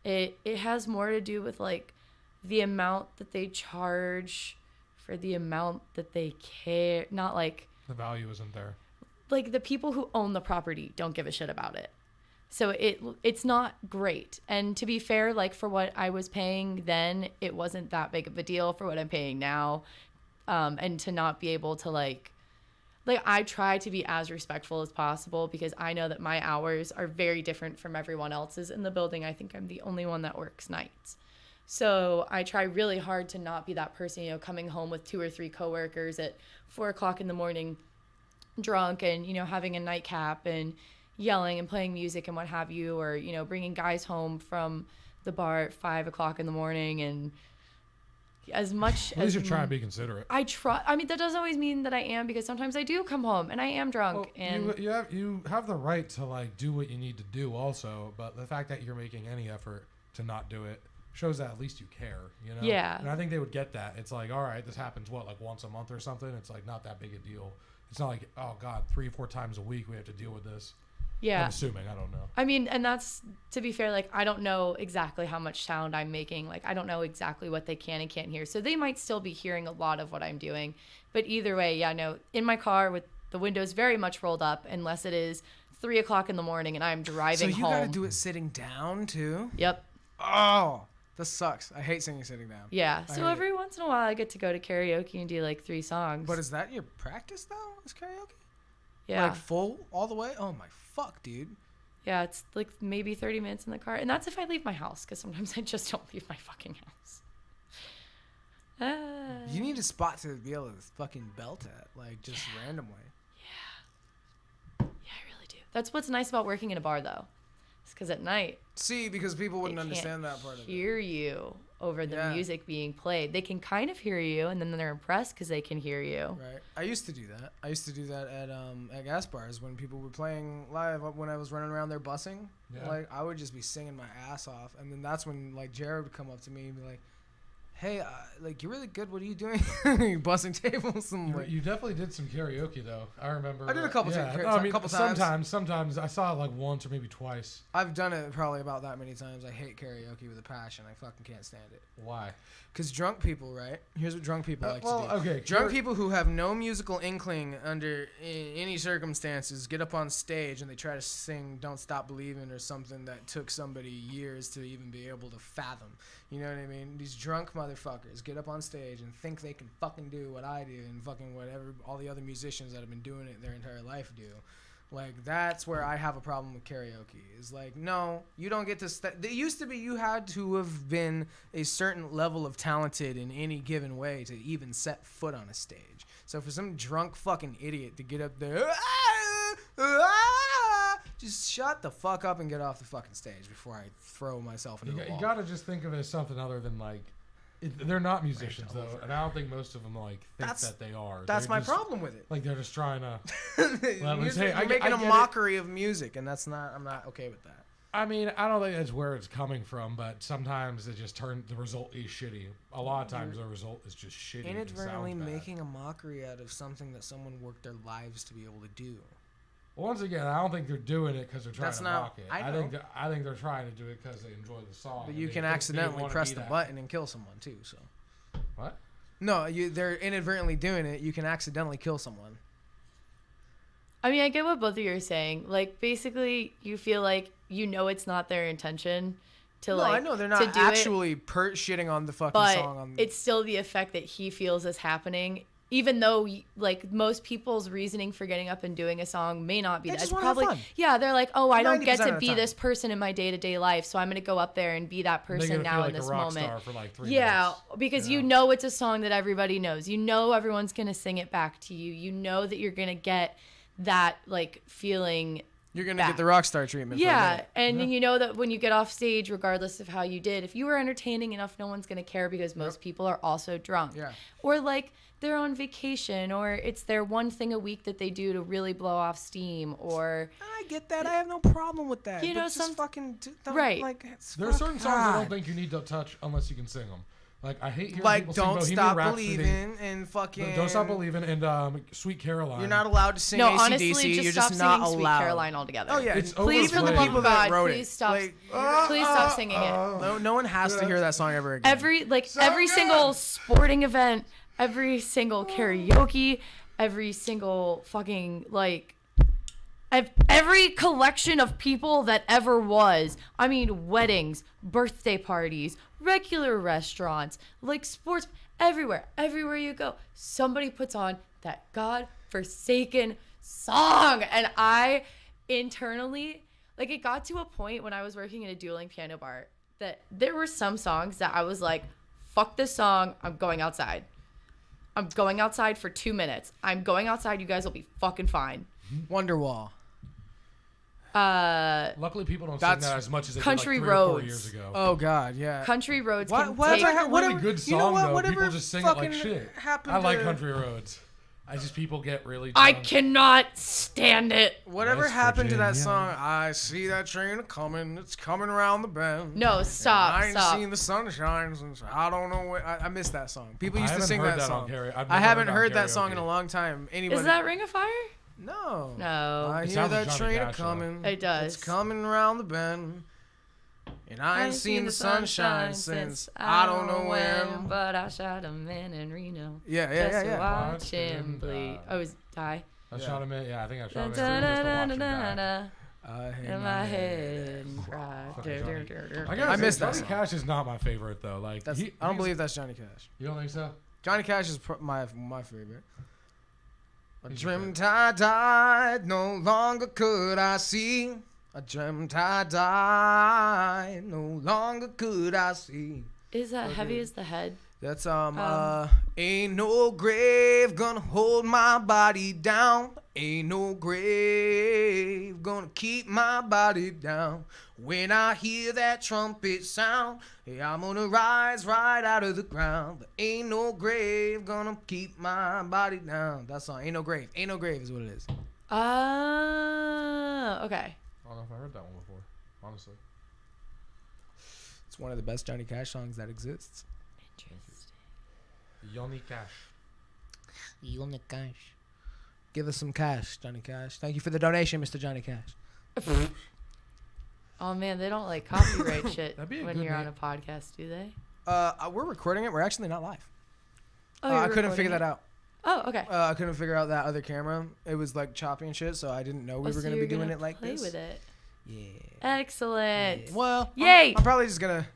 It has more to do with like the amount that they charge for the amount that they care. Not like The value isn't there. like the people who own the property don't give a shit about it. So it's not great. And to be fair, like for what I was paying then, it wasn't that big of a deal for what I'm paying now. And to not be able to like I try to be as respectful as possible because I know that my hours are very different from everyone else's in the building. I think I'm the only one that works nights. So I try really hard to not be that person, you know, coming home with 2 or 3 coworkers at 4 o'clock in the morning, drunk and, you know, having a nightcap and yelling and playing music and what have you, or, you know, bringing guys home from the bar at 5 o'clock in the morning. And as much at least you're trying to be considerate. I try. I mean, that doesn't always mean that I am, because sometimes I do come home and I am drunk. Well, and you have the right to like do what you need to do also, but the fact that you're making any effort to not do it shows that at least you care, you know? Yeah. And I think they would get that. It's like, all right, this happens like once a month or something. It's like not that big a deal. It's not like, oh God, 3 or 4 times a week we have to deal with this. Yeah. I'm assuming. I don't know. I mean, and that's, to be fair, like, I don't know exactly how much sound I'm making. Like, I don't know exactly what they can and can't hear. So they might still be hearing a lot of what I'm doing. But either way, yeah, no, in my car with the windows very much rolled up, unless it is 3 o'clock in the morning and I'm driving home. So you got to do it sitting down too? Yep. Oh, this sucks. I hate singing sitting down. Yeah. So every once in a while I get to go to karaoke and do like 3 songs. But is that your practice though? Is karaoke? Yeah. Like full all the way? Oh my fuck, dude. Yeah, it's like maybe 30 minutes in the car. And that's if I leave my house, because sometimes I just don't leave my fucking house. You need a spot to be able to fucking belt at, like just randomly. Yeah, I really do. That's what's nice about working in a bar, though. It's because at night, See, because people wouldn't they understand can't that part of it. hear you over the Yeah. music being played. They can kind of hear you, and then they're impressed because they can hear you. Right. I used to do that. I used to do that at gas bars when people were playing live. When I was running around there bussing, Yeah. like I would just be singing my ass off, and then that's when like Jared would come up to me and be like, "Hey, like you're really good. What are you doing? You bussing tables?" And like, You definitely did some karaoke though. I remember. I did a couple yeah. times. No, I mean, couple times. sometimes I saw it like once or maybe twice. I've done it probably about that many times. I hate karaoke with a passion. I fucking can't stand it. Why? Cause drunk people, right? Here's what drunk people like to do. Okay. Drunk people who have no musical inkling under any circumstances get up on stage and they try to sing "Don't Stop Believing" or something that took somebody years to even be able to fathom. You know what I mean? These drunk motherfuckers get up on stage and think they can fucking do what I do and fucking whatever all the other musicians that have been doing it their entire life do. Like, that's where I have a problem with karaoke. Is like, no, you don't get to... It used to be you had to have been a certain level of talented in any given way to even set foot on a stage. So for some drunk fucking idiot to get up there... just shut the fuck up and get off the fucking stage before I throw myself into the wall. You gotta just think of it as something other than like... they're not musicians though, and I don't think most of them like think that they are. That's They're my just, problem with it. Like they're just trying to... You're making a mockery of music, and I'm not okay with that. I mean, I don't think that's where it's coming from, but sometimes it just the result is shitty. A lot of times the result is just shitty. Inadvertently making a mockery out of something that someone worked their lives to be able to do. Well, once again, I don't think they're doing it because they're trying to mock it. I think they're trying to do it because they enjoy the song. But you can accidentally press the button and kill someone too. So. What? No, they're inadvertently doing it. You can accidentally kill someone. I mean, I get what both of you are saying. Like, basically, you feel like you know it's not their intention to No, I know they're not actually shitting on the fucking song. But it's still the effect that he feels is happening. Even though, like, most people's reasoning for getting up and doing a song may not be that. It's probably, yeah, they're like, oh, I don't get to be this person in my day-to-day life, so I'm going to go up there and be that person now in this moment. For like 3 yeah, minutes, because you know it's a song that everybody knows. You know everyone's going to sing it back to you. You know that you're going to get that, like, feeling. You're going to get the rock star treatment. Yeah, and you know that when you get off stage, regardless of how you did, if you were entertaining enough, no one's going to care because most people are also drunk. Yeah. Or, like, they're on vacation, or it's their one thing a week that they do to really blow off steam, or... I get that. I have no problem with that. You know, some fucking... Right. Like, there are certain songs I don't think you need to touch unless you can sing them. Like, I hate hearing people sing Don't Bohemian Stop Rhapsody. Believing and fucking... Don't Stop Believing and Sweet Caroline. You're not allowed to sing no, AC/DC. honestly, You're stop just not singing Sweet allowed. Caroline altogether. Oh, yeah. It's please, for the overplayed. love of God, wrote please it. stop, Like, please stop singing it. No one has to hear that song ever again. Every single sporting event, every single karaoke, every single fucking, like, every collection of people that ever was. I mean, weddings, birthday parties, regular restaurants, like sports, everywhere you go, somebody puts on that godforsaken song. And I internally, like, it got to a point when I was working in a dueling piano bar that there were some songs that I was like, fuck this song, I'm going outside. I'm going outside for 2 minutes. I'm going outside, you guys will be fucking fine. Wonderwall. Luckily, people don't sing that as much as they Country did like 3 or 4 Roads. years ago. Oh God, yeah. Country Roads What- can what- take... That's like a really whatever- good song, you know what, though. whatever People just sing it like fucking shit. happened I like to- Country Roads. People get really I drunk. cannot stand it. Whatever West happened to that Virginia. song? I see that train coming. It's coming around the bend. No, stop, I ain't stop. seen the sunshine since I don't know what. I missed that song. People used to haven't sing heard that that song. on karaoke. I've I never haven't heard heard on that song in karaoke. a long time. Anybody? Is that Ring of Fire? No. No. I It hear sounds that like Johnny train Cash, though. coming. It does. It's coming around the bend. And I ain't seen the sunshine since I don't know when. But I shot a man in Reno. Yeah, Just to yeah. watch him bleed. Oh, is die? I shot him in. Yeah, I think I shot him in. Da, da, Just to da, watch da, him da, die. da. In my head and cry. Fucking Johnny. I I gotta I say, missed that Johnny song. Cash is not my favorite though. Like, That's, I don't believe that's Johnny Cash. You don't think so? Johnny Cash is my favorite. I He's your dreamt I died, no longer could I see. I dreamt I died, no longer could I see. Is that Heavy as the Head? That's ain't no grave gonna hold my body down. Ain't no grave gonna keep my body down. When I hear that trumpet sound, hey, I'm gonna rise right out of the ground. There ain't no grave gonna keep my body down. That song, Ain't No Grave. Ain't No Grave is what it is. Okay. I don't know if I heard that one before. Honestly. It's one of the best Johnny Cash songs that exists. Interesting. Johnny Cash. Johnny Cash. Give us some cash, Johnny Cash. Thank you for the donation, Mr. Johnny Cash. Oh man, they don't like copyright shit That'd be a when good you're on name. a podcast, do they? We're recording it. We're actually not live. Oh, I couldn't figure that out. Oh, okay. I couldn't figure out that other camera. It was like choppy and shit, so I didn't know we were gonna be doing it like play this. with it. Yeah. Excellent. Well, Yay! I'm probably just gonna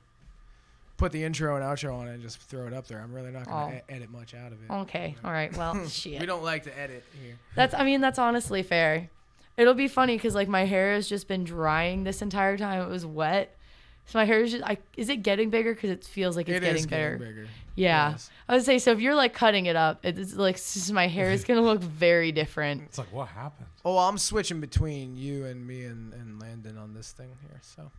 put the intro and outro on it and just throw it up there. I'm really not gonna Oh. edit much out of it. Okay. All right. Well, We shit. don't like to edit here. That's honestly fair. It'll be funny because like my hair has just been drying this entire time. It was wet. So my hair is just, is it getting bigger? Because it feels like it's It getting is bigger. getting bigger. Yeah. Yes. I would say, so if you're like cutting it up, it's like just my hair is going to look very different. It's like, what happened? Oh, well, I'm switching between you and me and Landon on this thing here. So,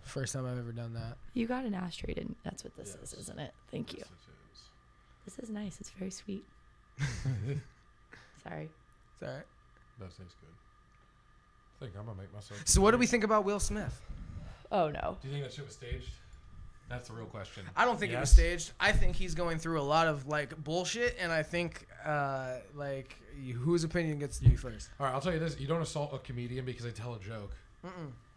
first time I've ever done that. You got an ashtray, didn't? That's what this is, isn't it? Thank you. Yes, it is. This is nice. It's very sweet. Sorry. Is that right? That tastes good. I think I'm gonna make myself. So, what do we think about Will Smith? Oh no. Do you think that shit was staged? That's the real question. I don't think it was Yes? staged. I think he's going through a lot of like bullshit, and I think whose opinion gets to be first. All right, I'll tell you this: you don't assault a comedian because they tell a joke.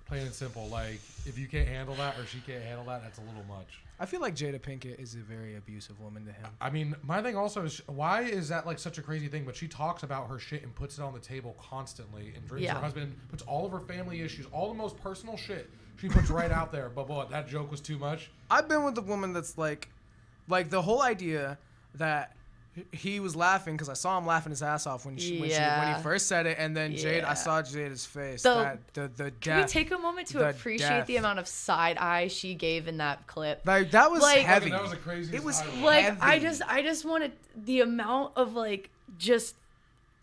Plain and simple. Like, if you can't handle that or she can't handle that, that's a little much. I feel like Jada Pinkett is a very abusive woman to him. I mean, my thing also is, why is that like such a crazy thing? But she talks about her shit and puts it on the table constantly and drinks Yeah. her husband, puts all of her family issues, all the most personal shit she puts right out there. But what, that joke was too much? I've been with a woman that's like the whole idea that he was laughing because I saw him laughing his ass off when he first said it, and then Jade, I Yeah. saw Jada's face. The- The Can we death. take a moment to the appreciate death. the amount of side eye she gave in that clip? Like that was Like- heavy. That was the craziest. It was highlight. Like heavy. I just wanted the amount of like just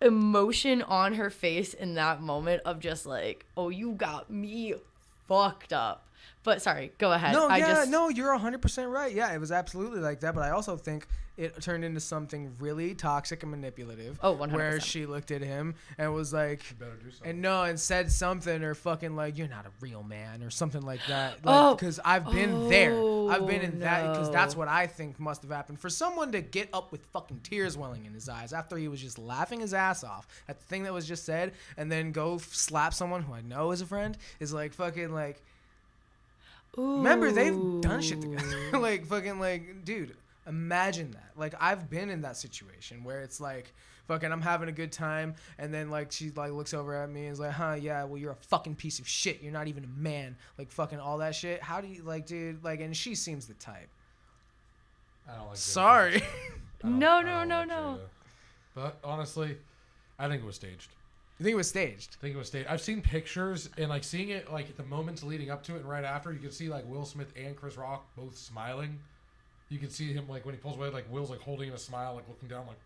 emotion on her face in that moment of just like, oh, you got me fucked up. But sorry, go ahead. No, I you're 100% right. Yeah, it was absolutely like that. But I also think it turned into something really toxic and manipulative. Oh, 100%. Where she looked at him and was like, You better do something. and said something or fucking like, you're not a real man or something like that. Oh. Because I've been there. I've been in that because that's no. what I think must have happened. For someone to get up with fucking tears welling in his eyes after he was just laughing his ass off at the thing that was just said and then go slap someone who I know is a friend is like fucking like, remember, they've done shit together. Like, fucking, like, dude, imagine that. Like, I've been in that situation where it's like, fucking, I'm having a good time, and then, like, she, like, looks over at me and is like, huh, yeah, well, you're a fucking piece of shit. You're not even a man. Like, fucking all that shit. How do you, like, dude, like, and she seems the type. I don't like Jada. Sorry. I don't- No, I no, don't no, like no. Jada. But honestly, I think it was staged. You think it was staged? I think it was staged. I've seen pictures and like seeing it like the moments leading up to it and right after, you can see like Will Smith and Chris Rock both smiling. You can see him like when he pulls away, like Will's like holding a smile, like looking down, like.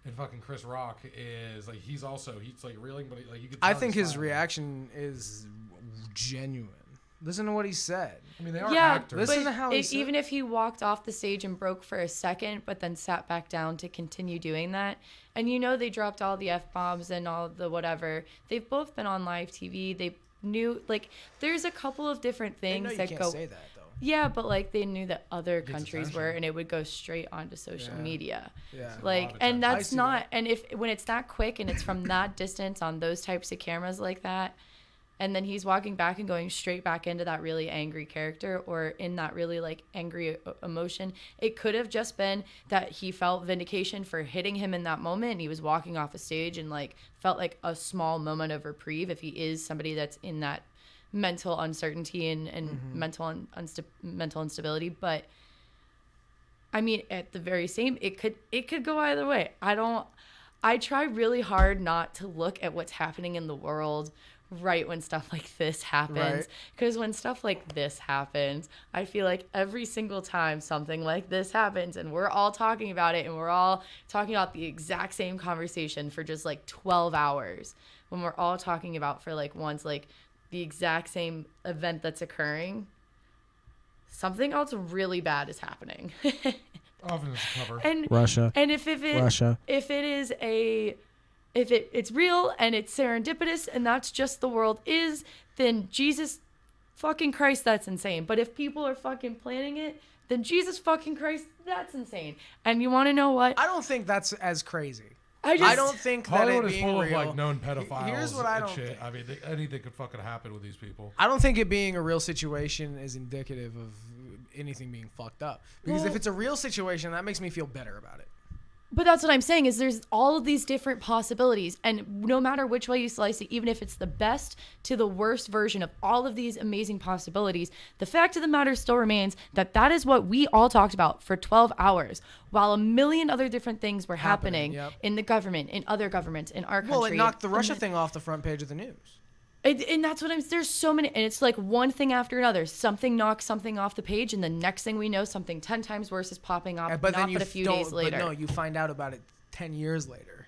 And fucking Chris Rock is like he's like reeling, but like you could. I think his reaction is genuine. Listen to what he said. I mean, they are actors. Listen to how he said. Even if he walked off the stage and broke for a second, but then sat back down to continue doing that, and they dropped all the F-bombs and all the whatever. They've both been on live TV. They knew there's a couple of different things they know you that can't go. Say that though. Yeah, but they knew that other countries attention. were, and it would go straight onto social media. Yeah. And that's not, and when it's that quick and it's from that distance on those types of cameras like that, and then he's walking back and going straight back into that really angry character or in that really angry emotion, it could have just been that he felt vindication for hitting him in that moment, and he was walking off a stage and felt like a small moment of reprieve if he is somebody that's in that mental uncertainty and mental instability. But I mean, at the very same, it could go either way. I try really hard not to look at what's happening in the world right when stuff like this happens, because when stuff like this happens, I feel like every single time something like this happens and we're all talking about it and we're all talking about the exact same conversation for just 12 hours, when we're all talking about for once the exact same event that's occurring, something else really bad is happening. Often it's cover. And Russia. And if it's real and it's serendipitous and that's just the world is, then Jesus fucking Christ, that's insane. But if people are fucking planning it, then Jesus fucking Christ, that's insane. And you want to know what? I don't think that's as crazy. I don't think that Hollywood it is being full real. of known pedophiles. Here's what I and don't shit. think. I mean, anything could fucking happen with these people. I don't think it being a real situation is indicative of anything being fucked up. Because if it's a real situation, that makes me feel better about it. But that's what I'm saying, is there's all of these different possibilities, and no matter which way you slice it, even if it's the best to the worst version of all of these amazing possibilities, the fact of the matter still remains that is what we all talked about for 12 hours, while a million other different things were happening in the government, in other governments, in our country. Well, it knocked the Russia thing off the front page of the news. And that's what there's so many, and it's one thing after another. Something knocks something off the page, and the next thing we know, something 10 times worse is popping up, but a few days later. But no, you find out about it 10 years later.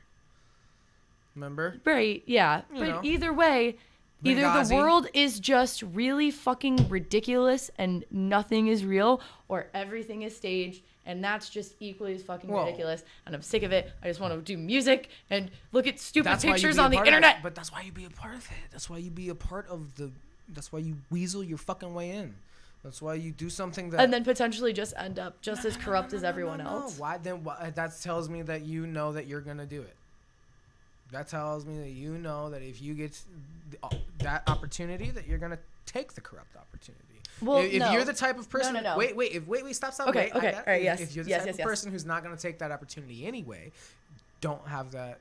Remember? Right, yeah. But either way, either the world is just really fucking ridiculous and nothing is real, or everything is staged, and that's just equally as fucking ridiculous. And I'm sick of it. I just want to do music and look at stupid pictures on the internet. But that's why you be a part of it. That's why you be a part of that's why you weasel your fucking way in. That's why you do something that... And then potentially just end up just as corrupt as everyone else. Why then? That tells me that you know that you're going to do it. That tells me that you know that if you get that opportunity, that you're going to take the corrupt opportunity. Well, if you're the type of person... No. Wait, stop. Okay, wait, all right, yes. If you're the type of person who's not going to take that opportunity anyway, don't have that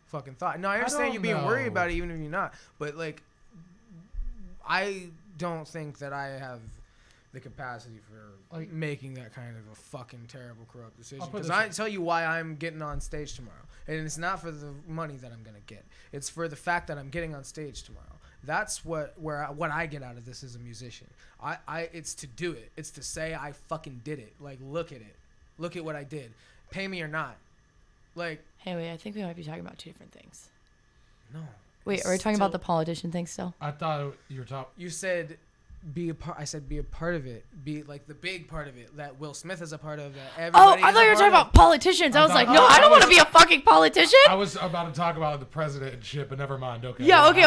fucking thought. No, I understand you being worried about it even if you're not. But, I don't think that I have the capacity for making that kind of a fucking terrible corrupt decision. Because I tell you why I'm getting on stage tomorrow. And it's not for the money that I'm going to get. It's for the fact that I'm getting on stage tomorrow. That's what I get out of this as a musician. It's to do it. It's to say I fucking did it. Look at it. Look at what I did. Pay me or not. Hey, wait, I think we might be talking about two different things. No. Wait, are we talking about the politician thing still? I thought you were talking... You said... be a part. I said be a part of it. Be the big part of it that Will Smith is a part of. That everybody. Oh, I thought you were talking about politicians. I was like, no, I don't want to be a fucking politician. I was about to talk about the president and shit, but never mind. Okay. Yeah. Okay.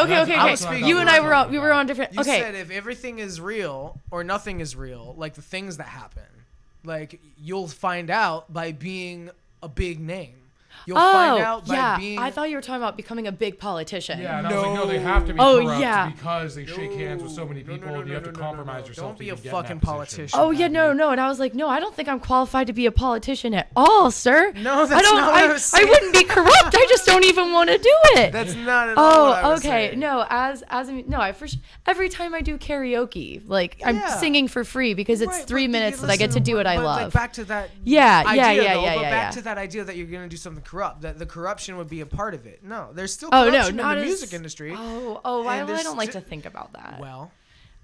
You and I were on different. You okay. said if everything is real or nothing is real, the things that happen, you'll find out by being a big name. You'll find out by being... I thought you were talking about becoming a big politician. Yeah, and I was like, no, they have to be corrupt because they shake hands with so many people and you have to compromise yourself. Don't be a fucking politician. Oh, yeah, no. And I was like, no, I don't think I'm qualified to be a politician at all, sir. No, that's not what I was saying. I wouldn't be corrupt. I just don't even want to do it. That's not at all what I was saying. No, every time I do karaoke, I'm singing for free because it's 3 minutes that I get to do what I love. Back to that Yeah. Back to that idea that you're going to do something becoming corrupt. That the corruption would be a part of it. No, there's still Oh corruption no, not in the as, music industry. I don't like to think about that. Well,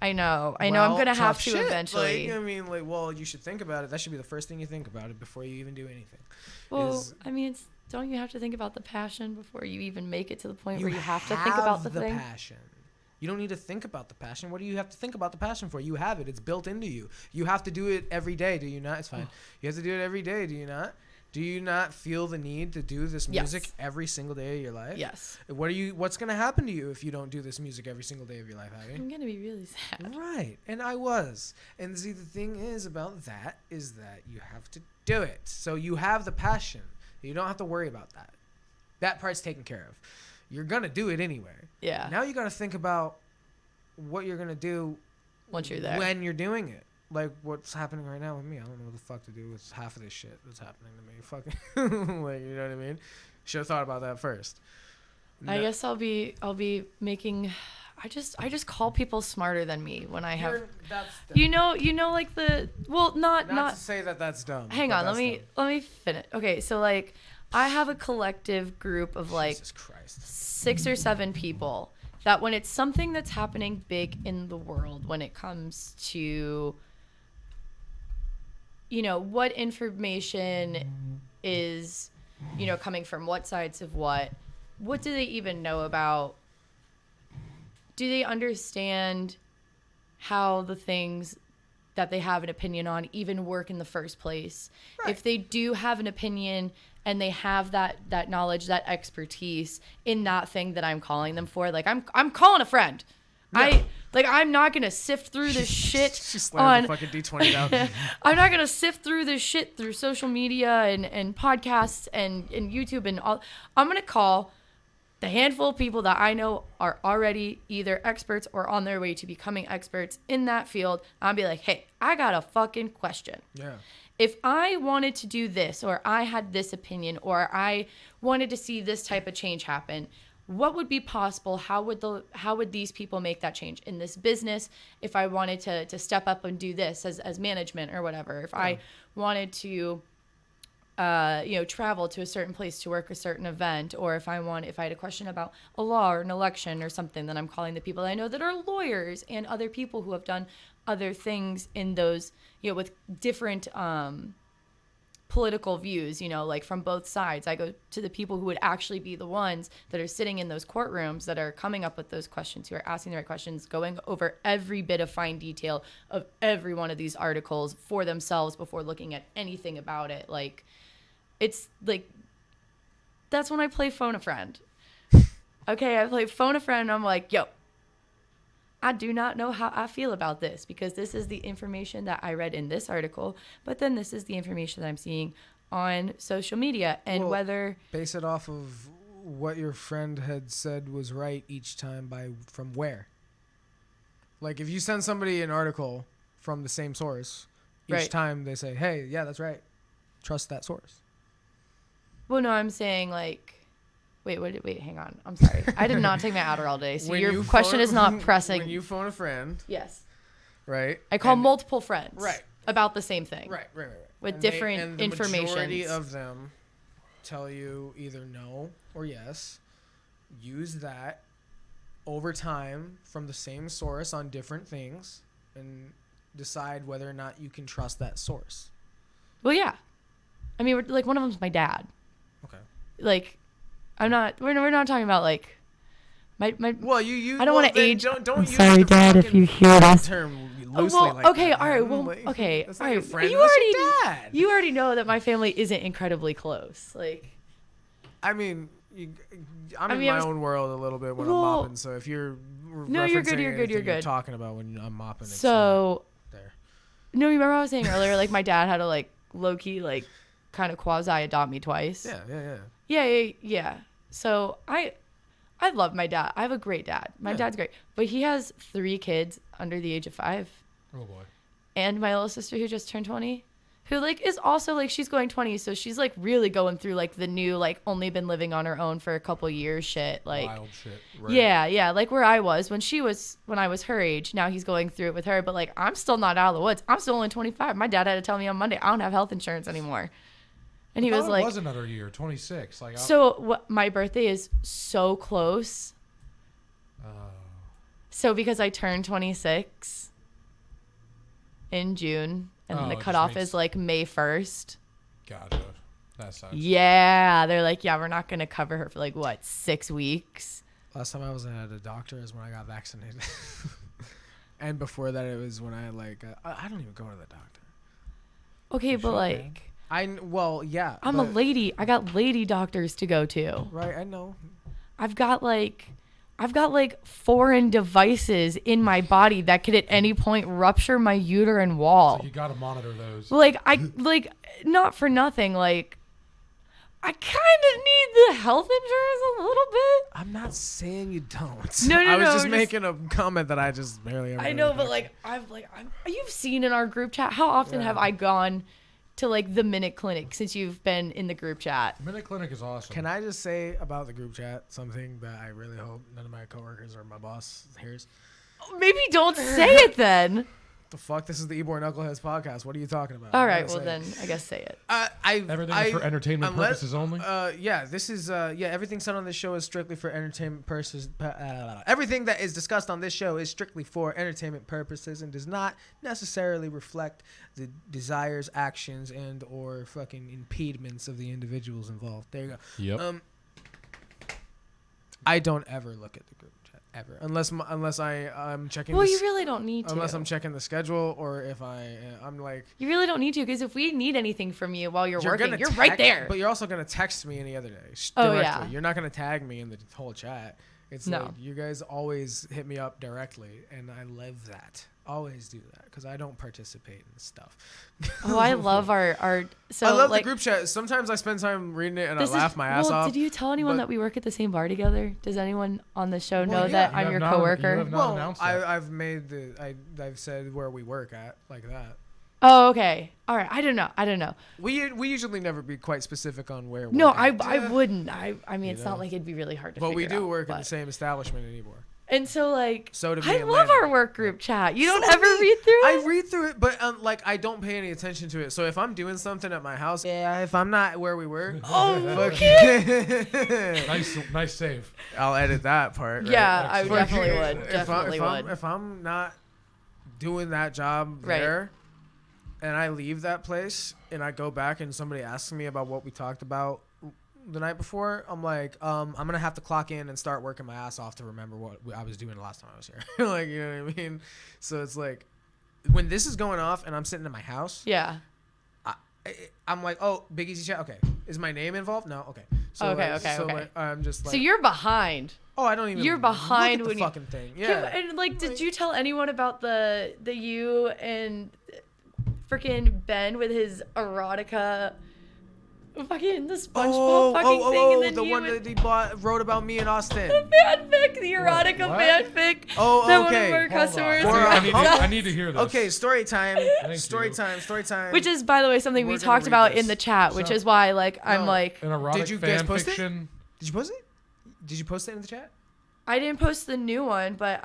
I know. I'm gonna have to shit. eventually. Like, I mean, like, well, you should think about it. That should be the first thing you think about it before you even do anything. Well, I mean, don't you have to think about the passion before you even make it to the point where you have to think about the thing? Passion. You don't need to think about the passion. What do you have to think about the passion for? You have it. It's built into you. You have to do it every day. Do you not? It's fine. You have to do it every day. Do you not? Do you not feel the need to do this music every single day of your life? Yes. What's going to happen to you if you don't do this music every single day of your life, Abby? I'm going to be really sad. Right. And I was. And see, the thing is about that is that you have to do it. So you have the passion. You don't have to worry about that. That part's taken care of. You're going to do it anyway. Yeah. Now you got to think about what you're going to do once you're there. When you're doing it. Like what's happening right now with me. I don't know what the fuck to do with half of this shit that's happening to me. Fucking like, you know what I mean? Should have thought about that first. I guess I'll be making I just call people smarter than me when I have that's you know like the not to say that that's dumb. Hang on, let me finish. Okay, so like I have a collective group of like Jesus Christ. 6 or 7 people that when it's something that's happening big in the world, when it comes to what information is coming from what sides of what do they even know about? Do they understand how the things that they have an opinion on even work in the first place? Right. If they do have an opinion and they have that knowledge, that expertise in that thing that I'm calling them for, like I'm calling a friend. Yeah. I'm not gonna sift through this shit. She slammed the fucking D20 down. I'm not gonna sift through this shit through social media and podcasts and YouTube and all. I'm gonna call the handful of people that I know are already either experts or on their way to becoming experts in that field. I'll be like, hey, I got a fucking question. Yeah. If I wanted to do this, or I had this opinion, or I wanted to see this type of change happen, what would be possible? How would these people make that change in this business? If I wanted to step up and do this as management or whatever, if I wanted to travel to a certain place to work a certain event, or if I had a question about a law or an election or something, then I'm calling the people I know that are lawyers and other people who have done other things in those, with different political views, like from both sides. I go to the people who would actually be the ones that are sitting in those courtrooms that are coming up with those questions, who are asking the right questions, going over every bit of fine detail of every one of these articles for themselves before looking at anything about it. Like, it's like, that's when I play phone a friend. Okay, I play phone a friend and I'm like, yo, I do not know how I feel about this, because this is the information that I read in this article, but then this is the information that I'm seeing on social media. And base it off of what your friend had said was right each time from where? Like, if you send somebody an article from the same source, each time they say, hey, yeah, that's right, trust that source. Well, no, I'm saying like, wait, hang on. I'm sorry. I did not take my Adderall today, so your question is not pressing. When you phone a friend. Yes. Right. I call multiple friends. Right. About the same thing. Right. With different information. The majority of them tell you either no or yes. Use that over time from the same source on different things and decide whether or not you can trust that source. Well, yeah. I mean, like, one of them's my dad. Okay. Like, we're not talking about like my. Well, you. I don't want to age. Don't I'm use sorry, Dad, if you hear this. Term loosely like okay, that, all right. man. Well, like, okay, that's all not right. your friend. You That's already, your dad. You already know that my family isn't incredibly close. Like, I mean, I'm in my own world a little bit when I'm mopping. So if you're you're good. You're talking about when I'm mopping. So there. No, you remember I was saying earlier, like my dad had to like low key like kind of quasi adopt me twice. Yeah. So I love my dad. I have a great dad. My dad's great, but he has 3 kids under the age of 5. Oh boy. And my little sister who just turned 20, who like is also like, she's going 20, so she's like really going through like the new like only been living on her own for a couple years shit. Like wild shit. Right. Yeah, like where I was when I was her age. Now he's going through it with her, but like I'm still not out of the woods. I'm still only 25. My dad had to tell me on Monday I don't have health insurance anymore. And he was like, it was another year, 26. Like, my birthday is so close. Oh. So because I turned 26 in June, and the cutoff is like May 1st. Gotcha. That sucks. Yeah, they're like, yeah, we're not gonna cover her for like what, 6 weeks. Last time I was at a doctor is when I got vaccinated. And before that, it was when I I don't even go to the doctor. Okay, but like. Yeah. I'm a lady. I got lady doctors to go to. Right, I know. I've got like foreign devices in my body that could at any point rupture my uterine wall. So you got to monitor those. Not for nothing. Like, I kind of need the health insurance a little bit. I'm not saying you don't. No, I was just making a comment that I just barely ever. I know, but you've seen in our group chat, how often have I gone to like the Minute Clinic since you've been in the group chat? Minute Clinic is awesome. Can I just say about the group chat something that I really hope none of my coworkers or my boss hears? Maybe don't say it then. The fuck? This is the YborKnuckleHeads podcast. What are you talking about? All right, well then I guess say it. Everything is for entertainment purposes only? This is everything said on this show is strictly for entertainment purposes. Everything that is discussed on this show is strictly for entertainment purposes and does not necessarily reflect the desires, actions, and or fucking impediments of the individuals involved. There you go. Yep. I don't ever look at the group chat ever unless I'm checking. Well, you really don't need to. Unless I'm checking the schedule or if I'm like. You really don't need to, because if we need anything from you while you're working, you're right there. But you're also gonna text me any other day. Oh directly. yeah. You're not gonna tag me in the whole chat. It's no. Like you guys always hit me up directly, and I live that. Always do that because I don't participate in this stuff. Oh, I love our. So I love like, the group chat. Sometimes I spend time reading it and I laugh my ass off. Did you tell anyone that we work at the same bar together? Does anyone on the show know that I'm your coworker? I've said where we work at like that. Oh, okay. All right. I don't know. We usually never be quite specific on where. No, I wouldn't. I mean, it's not like it'd be really hard to. But we do out, work in the same establishment anymore. And so, like, so do me I and love Landon. our work group chat. You don't ever read through it? I read through it, but I don't pay any attention to it. So if I'm doing something at my house, if I'm not where we were, nice save. I'll edit that part. Right? Yeah, I definitely would. If I'm not doing that job there, and I leave that place and I go back and somebody asks me about what we talked about the night before, I'm like, I'm gonna have to clock in and start working my ass off to remember what I was doing the last time I was here. Like, you know what I mean? So it's like, when this is going off and I'm sitting in my house, I'm like, oh, Big Easy Chat. Okay, is my name involved? No. Okay. So okay. Like, I'm just like. So you're behind. Oh, I don't even. You're behind look at the when fucking thing. Yeah. And like, did you tell anyone about the you and freaking Ben with his erotica? Fucking the SpongeBob thing, and then the one that he wrote about me and Austin. The fanfic, the erotica fanfic. Oh, okay. That one of our customers. I need to hear this. Okay, story time. Story time. Which is, by the way, something we talked about in the chat, which is why, like, I'm like. An erotic did you guys fan post fiction? It? Did you post it? Did you post it in the chat? I didn't post the new one, but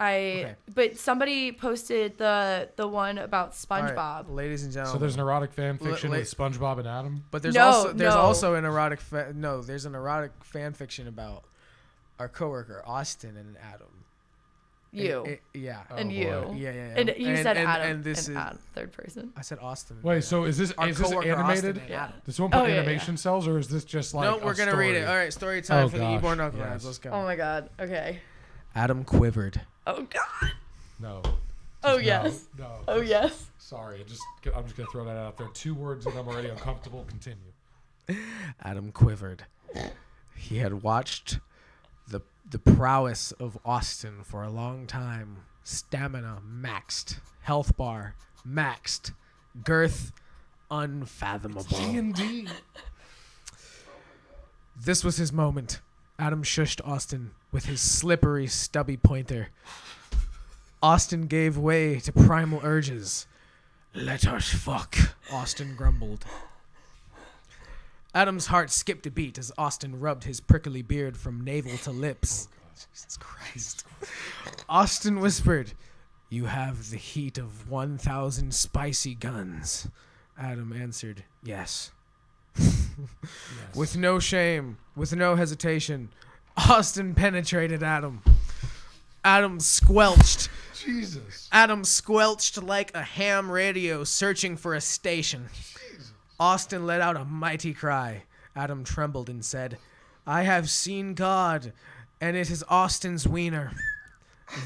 but somebody posted the one about SpongeBob. Right, ladies and gentlemen. So there's an erotic fan fiction with SpongeBob and Adam. But there's also an erotic there's an erotic fan fiction about our coworker Austin and Adam. You. And you. Yeah. And you said Adam. And this is Adam, third person. I said Austin. Wait, so is this animated? Yeah. Does someone put animation cells, or is this just like? No, we're gonna read it. All right, story time for the YborKnuckleHeads. Yes. Let's go. Oh my God. Okay. Adam quivered. Oh God. No. Oh yes. No. Oh yes. Sorry, I'm just gonna throw that out there. 2 words and I'm already uncomfortable. Continue. Adam quivered. He had watched the prowess of Austin for a long time. Stamina maxed, health bar maxed, girth unfathomable. G&D. This was his moment. Adam shushed Austin with his slippery, stubby pointer. Austin gave way to primal urges. Let us fuck, Austin grumbled. Adam's heart skipped a beat as Austin rubbed his prickly beard from navel to lips. Oh God, Jesus Christ. Austin whispered, "You have the heat of 1,000 spicy guns." Adam answered, "Yes." Yes. With no shame, with no hesitation, Austin penetrated Adam. Adam squelched. Jesus. Adam squelched like a ham radio searching for a station. Jesus. Austin let out a mighty cry. Adam trembled and said, I have seen God, and it is Austin's wiener.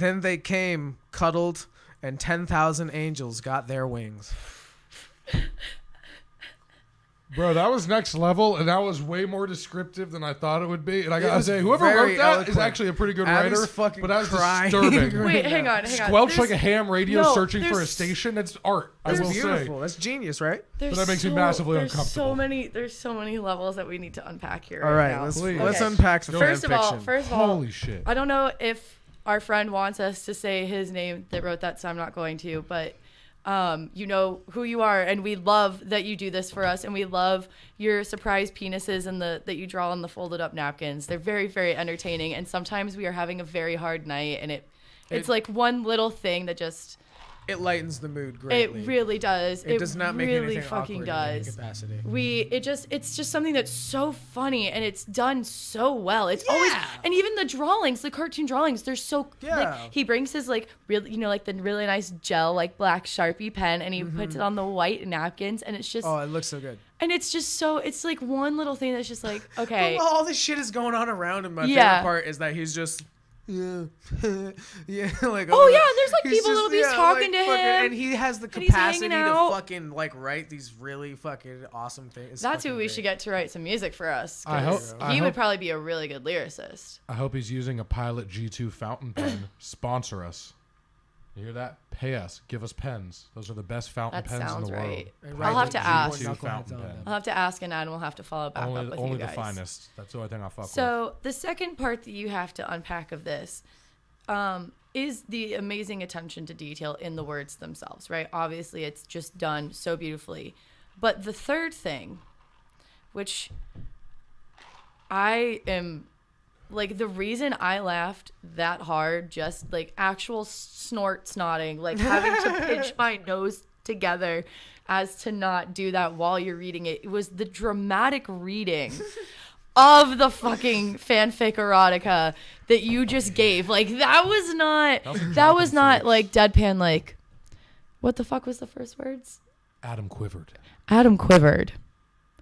Then they came, cuddled, and 10,000 angels got their wings. Bro, that was next level, and that was way more descriptive than I thought it would be. And I gotta was say, whoever very wrote that is eloquent. actually a pretty good Adam's writer. fucking But that was crying. disturbing. Wait, hang on. Squelch like a ham radio No, searching for a there's- station. That's art. I That's will beautiful. say. That's genius, right? But that makes me massively uncomfortable. There's so many levels that we need to unpack here. All right, now. let's Please. unpack the fan First of all, fiction. Holy shit. I don't know if our friend wants us to say his name that wrote that, so I'm not going to. But you know who you are, and we love that you do this for us, and we love your surprise penises and that you draw on the folded up napkins. They're very, very entertaining, and sometimes we are having a very hard night, and it's like one little thing that just It lightens the mood greatly. it really does. It does not make really anything fucking awkward in any does. capacity. It's just something that's so funny, and it's done so well. It's always, and even the drawings, the cartoon drawings, they're so Yeah. like, he brings his like really, like the really nice gel like black Sharpie pen, and he puts it on the white napkins, and it's just Oh, it looks so good. and it's just so, it's like one little thing that's just like, okay, All this shit is going on around him. My Yeah. favorite part is that he's just. Yeah, yeah, like Oh, yeah, and there's, like, he's people that'll be talking to fucking- him, and he has the and he's hanging capacity to out. fucking like write these really fucking awesome things. that's who we should get to write some music for us. I 'cause hope- I he would hope- probably be a really good lyricist. I hope he's using a Pilot G2 fountain pen. Sponsor us. You hear that? Pay us. Give us pens. Those are the best fountain That pens in sounds the world. right. And I'll write have to ask. G2 Knuckleheads fountain on pen. them. I'll have to ask, and Adam will have to follow back up with Only you the guys. finest. That's the only thing I fuck with. So the second part that you have to unpack of this is the amazing attention to detail in the words themselves, right? Obviously, it's just done so beautifully. But the third thing, which I am, like, the reason I laughed that hard, just like actual snotting, like having to pinch my nose together as to not do that while you're reading it, it was the dramatic reading of the fucking fanfic erotica that you just gave. Like, that was not like deadpan, like, what the fuck was the first words? Adam quivered. Adam quivered.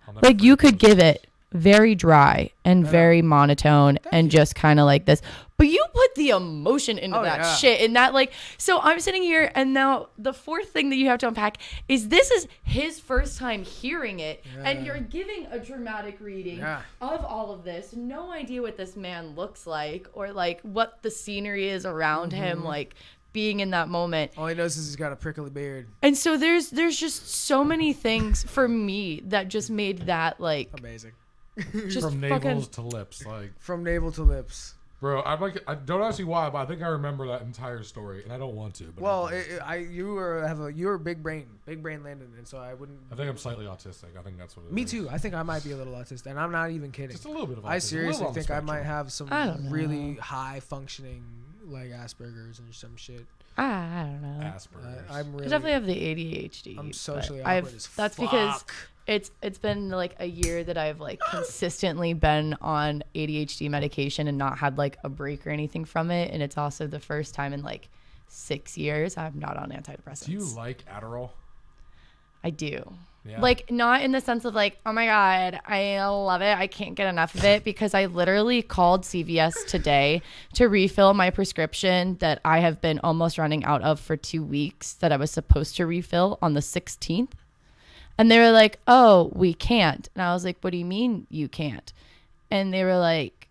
I'll never Like, you forget could give it very dry and very monotone and just kind of like this, but you put the emotion into that yeah. shit, and that, like, so I'm sitting here, and now the fourth thing that you have to unpack is this is his first time hearing it, and you're giving a dramatic reading of all of this, no idea what this man looks like or like what the scenery is around him, like being in that moment. All he knows is he's got a prickly beard. And so there's just so many things for me that just made that, like, Amazing. just from fucking navels to lips, like, From navel to lips. bro. I don't ask you why, but I think I remember that entire story, and I don't want to. But Well, I do. you were big brain Landon, and so I wouldn't. I think I'm slightly autistic. I think that's what it is. Me too. I think I might be a little autistic, and I'm not even kidding. Just a little bit of autism. I A seriously little on the think I might spectrum. have some I don't really high functioning like Asperger's and some shit. I don't know. Asperger's. I'm I really. definitely have the ADHD. I'm but socially I've- awkward as That's fuck. because it's been like a year that I've like consistently been on ADHD medication and not had like a break or anything from it, and it's also the first time in like 6 years I'm not on antidepressants. Do you like Adderall? I do. Yeah. Like, not in the sense of like, oh my God, I love it, I can't get enough of it, because I literally called CVS today to refill my prescription that I have been almost running out of for 2 weeks that I was supposed to refill on the 16th. And they were like, oh, we can't. And I was like, what do you mean you can't? And they were like,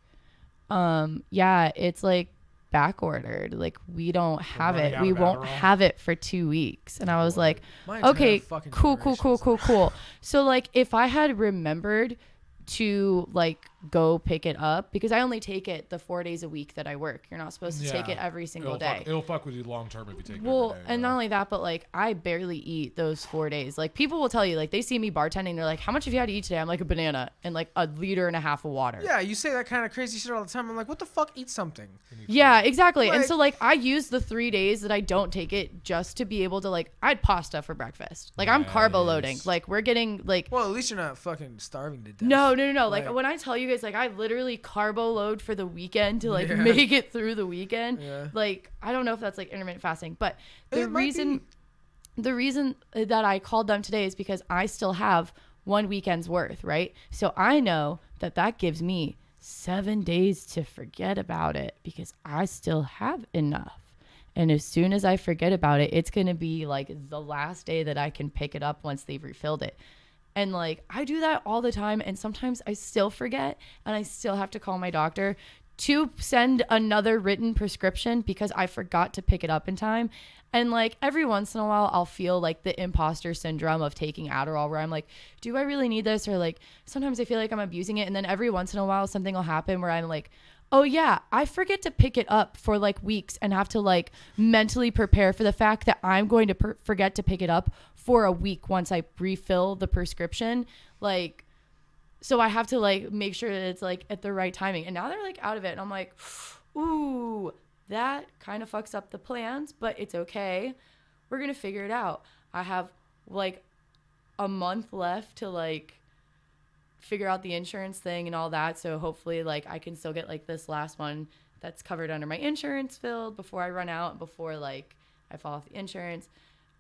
yeah, it's like back ordered. Like, we don't have running it. out We of won't Adderall? have it for 2 weeks. And I was like, My entire okay, fucking cool. generation is So like, if I had remembered to like go pick it up, because I only take it the 4 days a week that I work. You're not supposed to take it every single day. It'll fuck with you long term if you take it well every day. And not only that, but like I barely eat those 4 days. Like people will tell you, like they see me bartending, they're like, how much have you had to eat today? I'm like, a banana and like a liter and a half of water. Yeah, you say that kind of crazy shit all the time. I'm like, what the fuck? Eat something. Yeah, exactly. Like, and so like I use the 3 days that I don't take it just to be able to like, I had pasta for breakfast. Like I'm carbo loading. Like we're getting like, well, at least you're not fucking starving to death. no. Like when I tell you guys, like I literally carbo load for the weekend to like make it through the weekend. Yeah. Like I don't know if that's like intermittent fasting, but the reason that I called them today is because I still have 1 weekend's worth, right? So I know that gives me 7 days to forget about it because I still have enough. And as soon as I forget about it, it's going to be like the last day that I can pick it up once they've refilled it. And like I do that all the time, and sometimes I still forget, and I still have to call my doctor to send another written prescription because I forgot to pick it up in time. And like every once in a while I'll feel like the imposter syndrome of taking Adderall, where I'm like, do I really need this? Or like sometimes I feel like I'm abusing it, and then every once in a while something will happen where I'm like, oh yeah, I forget to pick it up for like weeks and have to like mentally prepare for the fact that I'm going to forget to pick it up for a week once I refill the prescription. Like, so I have to like make sure that it's like at the right timing. And now they're like out of it. And I'm like, ooh, that kind of fucks up the plans, but it's okay. We're going to figure it out. I have like a month left to like figure out the insurance thing and all that. So hopefully like I can still get like this last one that's covered under my insurance filled before I run out, before like I fall off the insurance.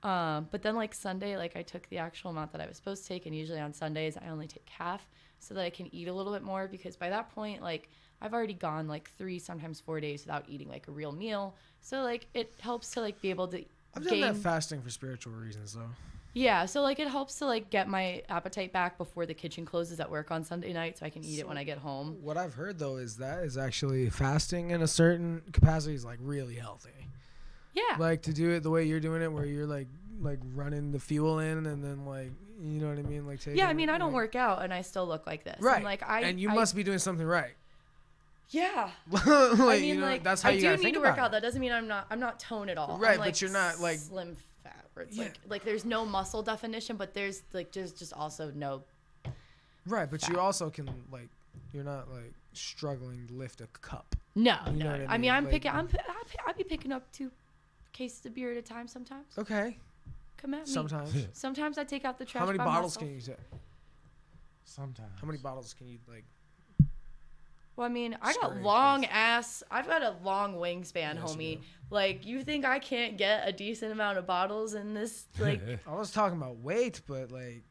But then like Sunday, like I took the actual amount that I was supposed to take, and usually on Sundays I only take half so that I can eat a little bit more, because by that point like I've already gone like 3, sometimes 4 days without eating like a real meal. So like it helps to like be able to I've done that fasting for spiritual reasons though. Yeah, so like it helps to like get my appetite back before the kitchen closes at work on Sunday night, so I can eat it when I get home. What I've heard though is that is actually fasting in a certain capacity is like really healthy. Yeah. Like to do it the way you're doing it, where you're like running the fuel in, and then like, you know what I mean, like taking. Yeah, I mean I don't work out and I still look like this. Right. And like and you must be doing something right. Yeah. Like, I mean, you know, like that's how you gotta do need think to work about out. That doesn't mean I'm not toned at all. Right, I'm, like, but you're not like slim fat. Where it's like there's no muscle definition, but there's just also no. Right, but fat. you also can like, you're not like struggling to lift a cup. No, you know no. what I mean, I'm like, picking. I'd be picking up 2 cases of beer at a time sometimes. Okay. Come at me. Sometimes. Sometimes I take out the trash. How many by bottles myself. can you take? Sometimes. How many bottles can you like? Well, I mean, I've got a Straight, long wingspan, Yes, homie. you do. Like, you think I can't get a decent amount of bottles in this? Like, I was talking about weight, but like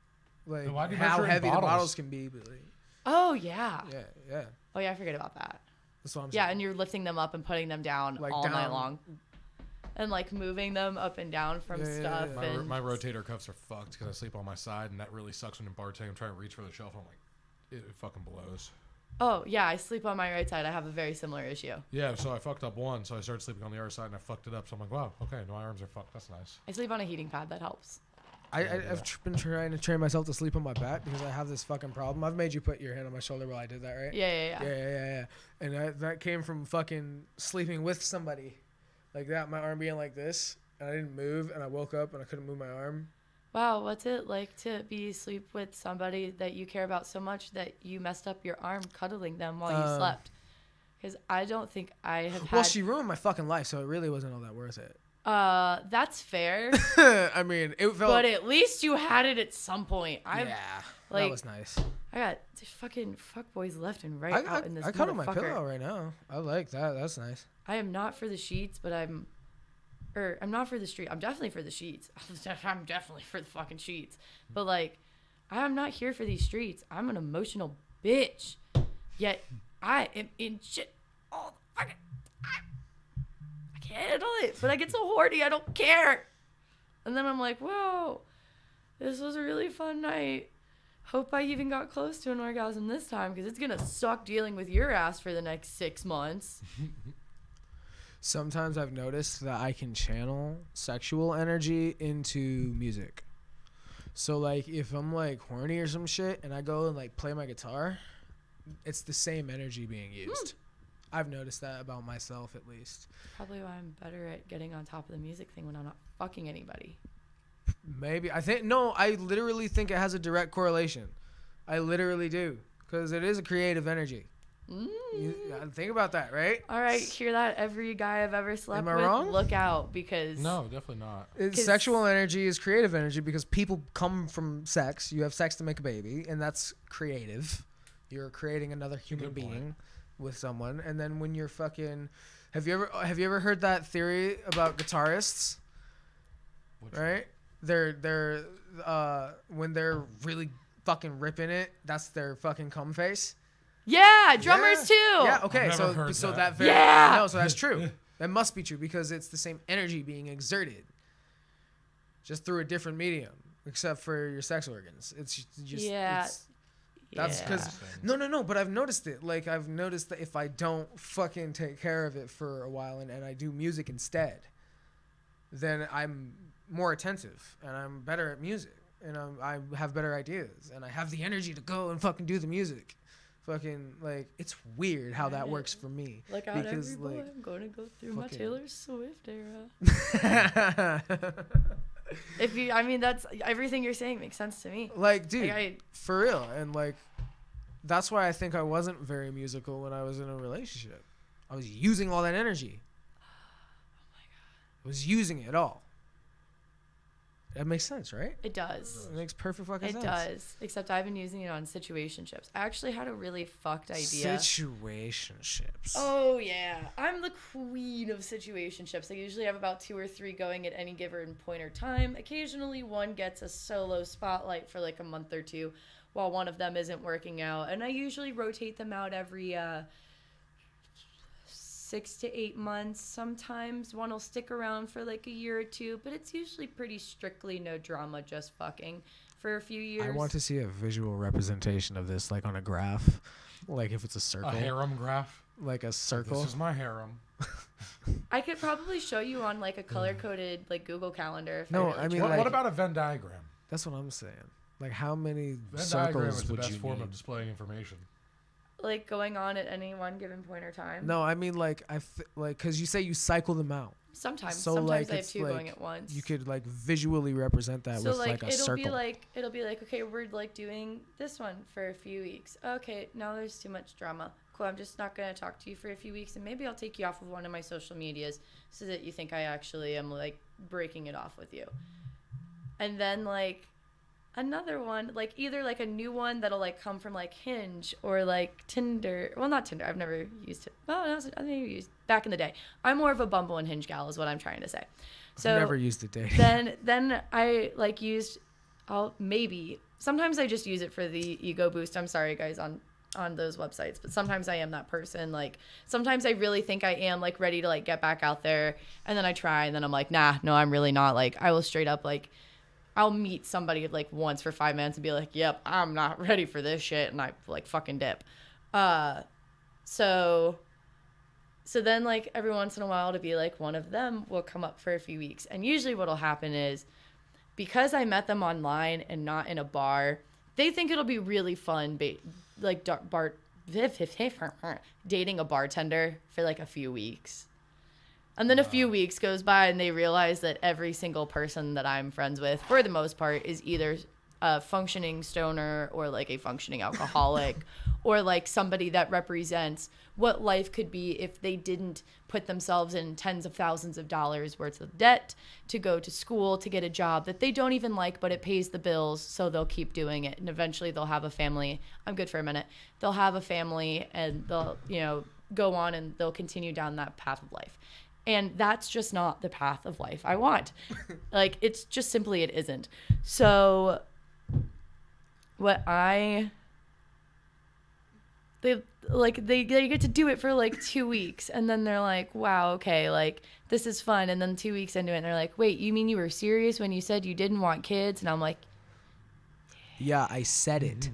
Why do you how measure in heavy the bottles? bottles can be. But like, oh yeah. yeah. Oh yeah, I forget about that. That's what I'm saying. Yeah, and you're lifting them up and putting them down Like all night down. long, and like moving them up and down from stuff. And My rotator cuffs are fucked because I sleep on my side, and that really sucks when I'm bartending. I'm trying to reach for the shelf. I'm like, it fucking blows. oh yeah, I sleep on my right side. I have a very similar issue. Yeah, so I fucked up one, so I started sleeping on the other side, and I fucked it up. So I'm like, wow, okay, my arms are fucked. That's nice. I sleep on a heating pad. That helps. I've been trying to train myself to sleep on my back because I have this fucking problem. I've made you put your hand on my shoulder while I did that, right? Yeah. And that came from fucking sleeping with somebody like that. My arm being like this, and I didn't move, and I woke up and I couldn't move my arm. Wow, what's it like to be sleep with somebody that you care about so much that you messed up your arm cuddling them while you slept? Because I don't think I have had. Well, she ruined my fucking life, so it really wasn't all that worth it. That's fair. I mean, it felt. But at least you had it at some point. Yeah, like, that was nice. I got fucking fuckboys left and right out in this I cuddle my motherfucker. pillow right now. I like that. That's nice. I am not for the sheets, but I'm not for the street. I'm definitely for the sheets. I'm definitely for the fucking sheets. But like, I am not here for these streets. I'm an emotional bitch. Yet I am in shit all the fucking time. I can't handle it. But I get so horny, I don't care. And then I'm like, whoa, this was a really fun night. Hope I even got close to an orgasm this time, because it's going to suck dealing with your ass for the next 6 months. Sometimes I've noticed that I can channel sexual energy into music. So like if I'm like horny or some shit and I go and like play my guitar, it's the same energy being used. I've noticed that about myself, at least. Probably why I'm better at getting on top of the music thing when I'm not fucking anybody. Maybe. I literally think it has a direct correlation. I literally do. Because it is a creative energy. Think about that, right? All right, hear that? Every guy I've ever slept with, wrong? look out, because... No, definitely not. Sexual energy is creative energy because people come from sex. You have sex to make a baby, and that's creative. You're creating another human being with someone. And then when you're fucking... Have you ever heard that theory about guitarists? Right? They're when they're really fucking ripping it, that's their fucking cum face. Yeah, drummers too. Yeah, okay. So that's true. That must be true because it's the same energy being exerted, just through a different medium, except for your sex organs. It's just that's because no. But I've noticed it. Like I've noticed that if I don't fucking take care of it for a while and I do music instead, then I'm more attentive and I'm better at music and I have better ideas and I have the energy to go and fucking do the music. Fucking like it's weird how that works for me. Look out, because every boy, I'm gonna go through my Taylor Swift era. That's everything you're saying makes sense to me. Like, dude, for real, and like, that's why I think I wasn't very musical when I was in a relationship. I was using all that energy. Oh my god, I was using it all. That makes sense, right? It does. It makes perfect fucking sense. It does. Except I've been using it on situationships. I actually had a really fucked idea. Situationships. Oh, yeah. I'm the queen of situationships. I usually have about 2 or 3 going at any given point or time. Occasionally, one gets a solo spotlight for like a month or 2 while one of them isn't working out. And I usually rotate them out every 6 to 8 months. Sometimes one will stick around for like a year or 2, but it's usually pretty strictly no drama, just fucking for a few years. I want to see a visual representation of this, like on a graph, like if it's a circle. A harem graph? Like a circle. This is my harem. I could probably show you on like a color-coded like Google Calendar. What about a Venn diagram? That's what I'm saying. Like how many Venn circles diagram is the would best you form need? of displaying information. Like going on at any one given point or time? No, I mean like because you say you cycle them out. Sometimes. So Sometimes like I have 2 going at once. You could like visually represent that with like a circle. It'll be like, okay, we're like doing this one for a few weeks. Okay, now there's too much drama. Cool, I'm just not going to talk to you for a few weeks, and maybe I'll take you off of one of my social medias so that you think I actually am like breaking it off with you. And then like another one, like either like a new one that'll like come from like Hinge or like Tinder. Well, not Tinder. I've never used it. Well, I think I used back in the day. I'm more of a Bumble and Hinge gal is what I'm trying to say. So I've never used it dating. Then I like sometimes I just use it for the ego boost. I'm sorry guys on those websites, but sometimes I am that person. Like sometimes I really think I am like ready to like get back out there, and then I try and then I'm like, nah, no, I'm really not. Like I will straight up like I'll meet somebody like once for 5 minutes and be like, yep, I'm not ready for this shit. And I like fucking dip. So then like every once in a while to be like one of them will come up for a few weeks. And usually what'll happen is because I met them online and not in a bar, they think it'll be really fun, dating a bartender for like a few weeks. And then a few weeks goes by and they realize that every single person that I'm friends with, for the most part, is either a functioning stoner or like a functioning alcoholic or like somebody that represents what life could be if they didn't put themselves in tens of thousands of dollars worth of debt to go to school, to get a job that they don't even like, but it pays the bills, so they'll keep doing it. And eventually they'll have a family. I'm good for a minute. They'll have a family and they'll, go on and they'll continue down that path of life. And that's just not the path of life I want. Like, it's just simply, it isn't. So they get to do it for like 2 weeks. And then they're like, wow, okay, like this is fun. And then 2 weeks into it, and they're like, wait, you mean you were serious when you said you didn't want kids? And I'm like, yeah, I said it.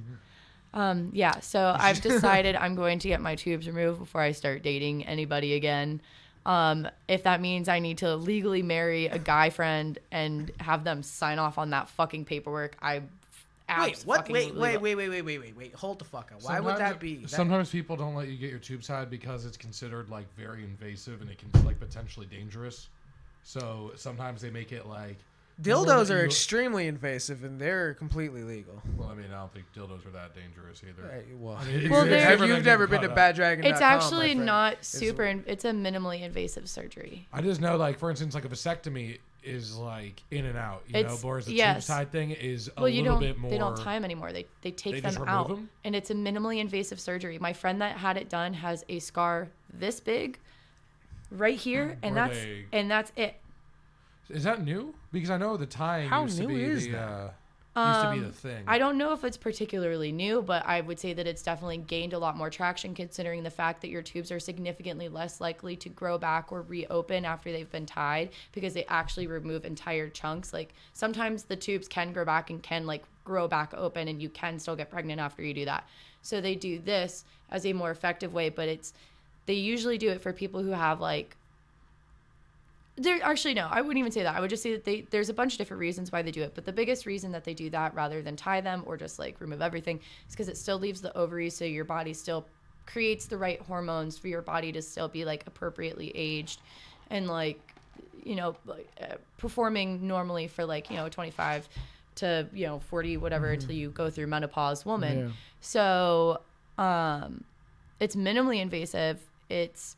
Yeah. So I've decided I'm going to get my tubes removed before I start dating anybody again. If that means I need to legally marry a guy friend and have them sign off on that fucking paperwork, I'm abs. Wait, hold the fuck up. Why would that be? Sometimes people don't let you get your tubes tied because it's considered like very invasive and it can like potentially dangerous. So sometimes they make it like dildos are extremely invasive and they're completely legal. Well, I mean, I don't think dildos are that dangerous either. Right, you've never been to baddragon.com. It's actually not super. It's a minimally invasive surgery. I just know, like, for instance, like a vasectomy is like in and out, you know, whereas the tube tied thing is a little bit more. They don't tie them anymore. They take them out, and it's a minimally invasive surgery. My friend that had it done has a scar this big, right here, and that's it. Is that new? Because I know the tying used to be the thing. I don't know if it's particularly new, but I would say that it's definitely gained a lot more traction considering the fact that your tubes are significantly less likely to grow back or reopen after they've been tied because they actually remove entire chunks. Like sometimes the tubes can grow back and can like grow back open and you can still get pregnant after you do that. So they do this as a more effective way, but they usually do it for people who have like actually, no, I wouldn't even say that. I would just say that there's a bunch of different reasons why they do it. But the biggest reason that they do that rather than tie them or just like remove everything is because it still leaves the ovaries so your body still creates the right hormones for your body to still be like appropriately aged and like, you know, performing normally for like, you know, 25 to, you know, 40, whatever, until you go through menopause woman. Yeah. So it's minimally invasive. It's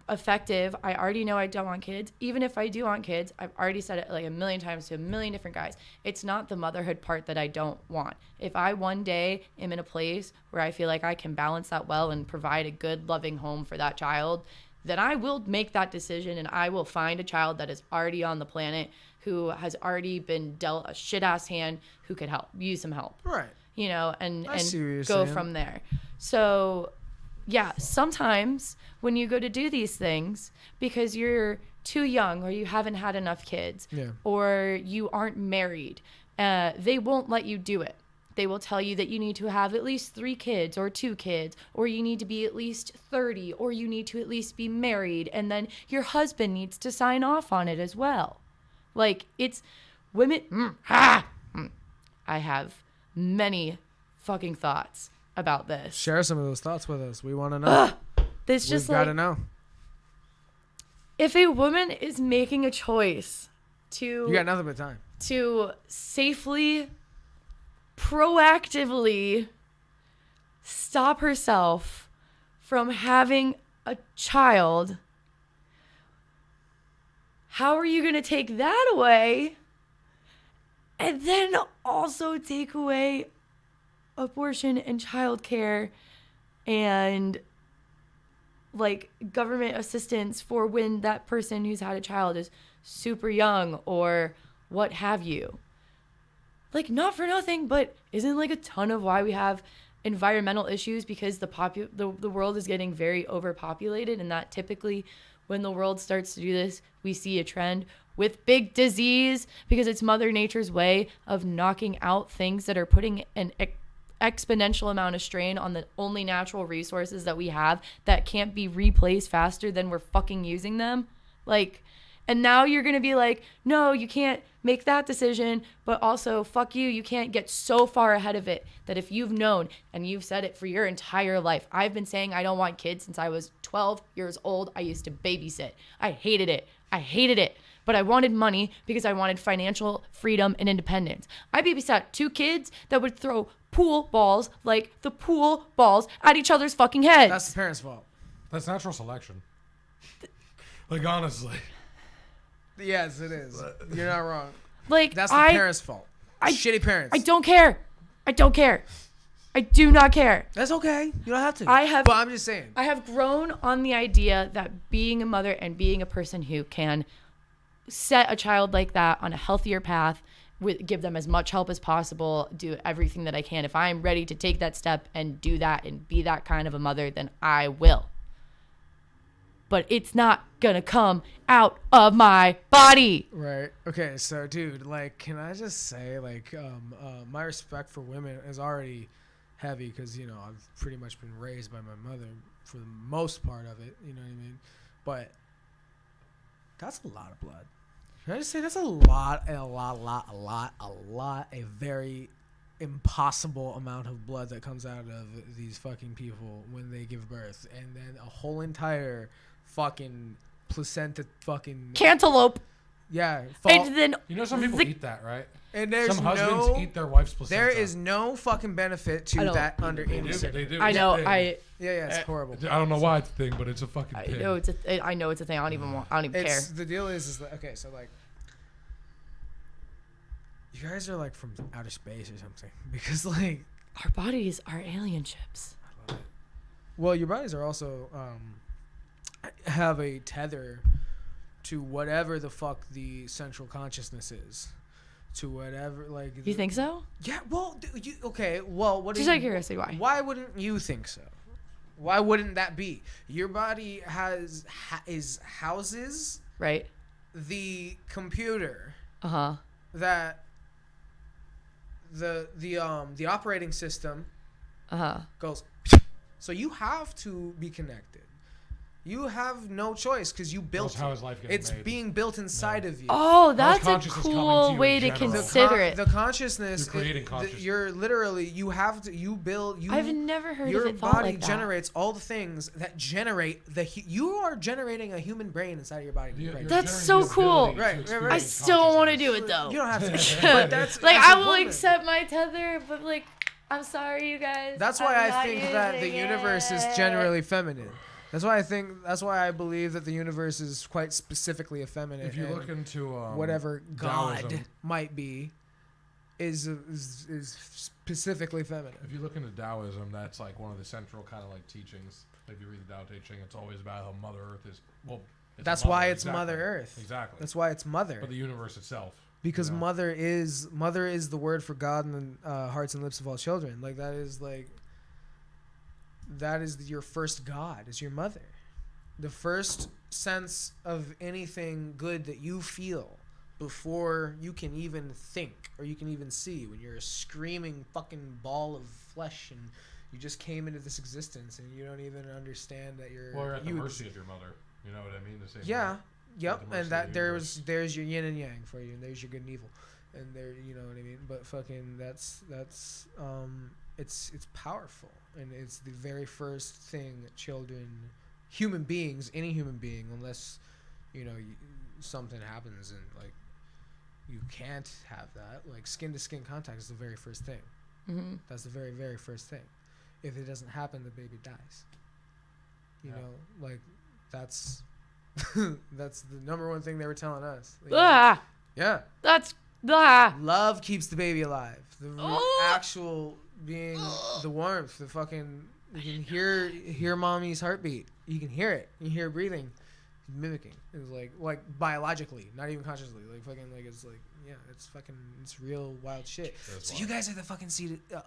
effective. I already know I don't want kids. Even if I do want kids, I've already said it like a million times to a million different guys. It's not the motherhood part that I don't want. If I one day am in a place where I feel like I can balance that well and provide a good, loving home for that child, then I will make that decision and I will find a child that is already on the planet who has already been dealt a shit-ass hand who could use some help. Right. You know, and go from there. So yeah, sometimes when you go to do these things because you're too young or you haven't had enough kids or you aren't married, they won't let you do it. They will tell you that you need to have at least 3 kids or 2 kids, or you need to be at least 30, or you need to at least be married, and then your husband needs to sign off on it as well. Like, it's women. I have many fucking thoughts about this. Share some of those thoughts with us. We want to know. This just We've got to know. If a woman is making a choice to... You got nothing but time. To safely, proactively stop herself from having a child, how are you going to take that away and then also take away abortion and childcare and like government assistance for when that person who's had a child is super young or what have you? Like, not for nothing, but isn't like a ton of why we have environmental issues because the world is getting very overpopulated, and that typically when the world starts to do this, we see a trend with big disease because it's Mother Nature's way of knocking out things that are putting an exponential amount of strain on the only natural resources that we have that can't be replaced faster than we're fucking using them. Like, and now you're going to be like, no, you can't make that decision, but also fuck you. You can't get so far ahead of it that if you've known and you've said it for your entire life. I've been saying I don't want kids since I was 12 years old. I used to babysit. I hated it. But I wanted money because I wanted financial freedom and independence. I babysat 2 kids that would throw pool balls like the pool balls at each other's fucking heads. That's the parents' fault. That's natural selection. Like, honestly. Yes, it is. You're not wrong. Like, that's the parents' fault. Shitty parents. I don't care. I do not care. That's okay. You don't have to. But I'm just saying. I have grown on the idea that being a mother and being a person who can set a child like that on a healthier path, give them as much help as possible, do everything that I can. If I'm ready to take that step and do that and be that kind of a mother, then I will. But it's not gonna come out of my body. Right. Okay. So, dude, like, can I just say, like, my respect for women is already heavy because, you know, I've pretty much been raised by my mother for the most part of it. You know what I mean? But that's a lot of blood. Can I just say that's a very impossible amount of blood that comes out of these fucking people when they give birth, and then a whole entire fucking placenta fucking Cantaloupe. yeah. And then some people eat that, right? And there's some husbands eat their wife's placenta. There is no fucking benefit to that under any They do. I know. Yeah, it's horrible. I don't know why it's a thing, but it's a fucking thing. I know it's a thing. I don't even care. The deal is that, okay, so like, you guys are like from outer space or something, because like our bodies are alien ships. I love it. Well, your bodies are also have a tether to whatever the fuck the central consciousness is, to whatever like. You think so? Yeah. Well, okay. Well, what? Just out of curiosity, why? Why wouldn't you think so? Why wouldn't that be? Your body houses right the computer. That the operating system goes. So you have to be connected. You have no choice because you built it. It's made. Being built inside of you. Oh, that's a cool way to consider it. The consciousness. You're creating consciousness. You're literally, you have to, you build, you. I've never heard your of it thought body like that. generates all the things that generate you are generating a human brain inside of your body. That's so cool. Right. I still don't want to do it though. You don't have to. But that's like, I will accept my tether, but like, I'm sorry, you guys. That's why I think that the universe is generally feminine. That's why I believe that the universe is quite specifically effeminate. If you look into whatever God Taoism, might be, is specifically feminine. If you look into Taoism, that's like one of the central kind of like teachings. If you read the Tao Te Ching, it's always about how Mother Earth is. Well, that's why it's Mother Earth. Exactly. That's why it's Mother. But the universe itself. Because Mother is the word for God in the hearts and lips of all children. Like that is your first God, is your mother. The first sense of anything good that you feel before you can even think or you can even see, when you're a screaming fucking ball of flesh and you just came into this existence and you don't even understand that you're. Well, you're at the mercy of your mother. You know what I mean? Yeah. Yep. And that there's your yin and yang for you, and there's your good and evil, and there, you know what I mean. But fucking that's it's powerful, and it's the very first thing that human beings, any human being, unless something happens and like you can't have that, like skin to skin contact is the very first thing. Mm-hmm. That's the very, very first thing. If it doesn't happen, the baby dies. You know, like that's that's the number one thing they were telling us. Like, yeah. That's love keeps the baby alive. The actual being, the warmth, the fucking, you can hear mommy's heartbeat. You can hear it. You hear breathing, mimicking. It's like biologically, not even consciously. Like fucking, like it's like, yeah, it's real wild shit. That's so wild. You guys are the fucking seed. You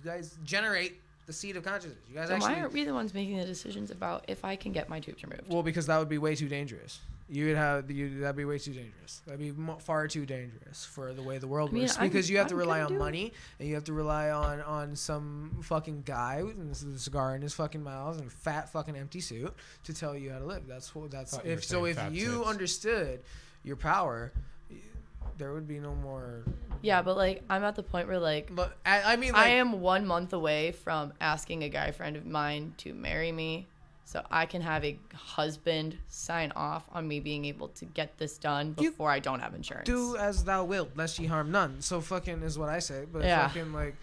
guys generate the seed of consciousness. You guys why aren't we the ones making the decisions about if I can get my tubes removed? Well, because that would be way too dangerous. That'd be way too dangerous. That'd be far too dangerous for the way the world works. Because you have to rely on money, and you have to rely on some fucking guy with a cigar in his fucking mouth and a fat fucking empty suit to tell you how to live. That's if you understood your power, there would be no more. Yeah, but like I'm at the point where like, but I mean, like, I am 1 month away from asking a guy friend of mine to marry me, so I can have a husband sign off on me being able to get this done before I don't have insurance. Do as thou wilt, lest ye harm none. So fucking is what I say. But fucking like,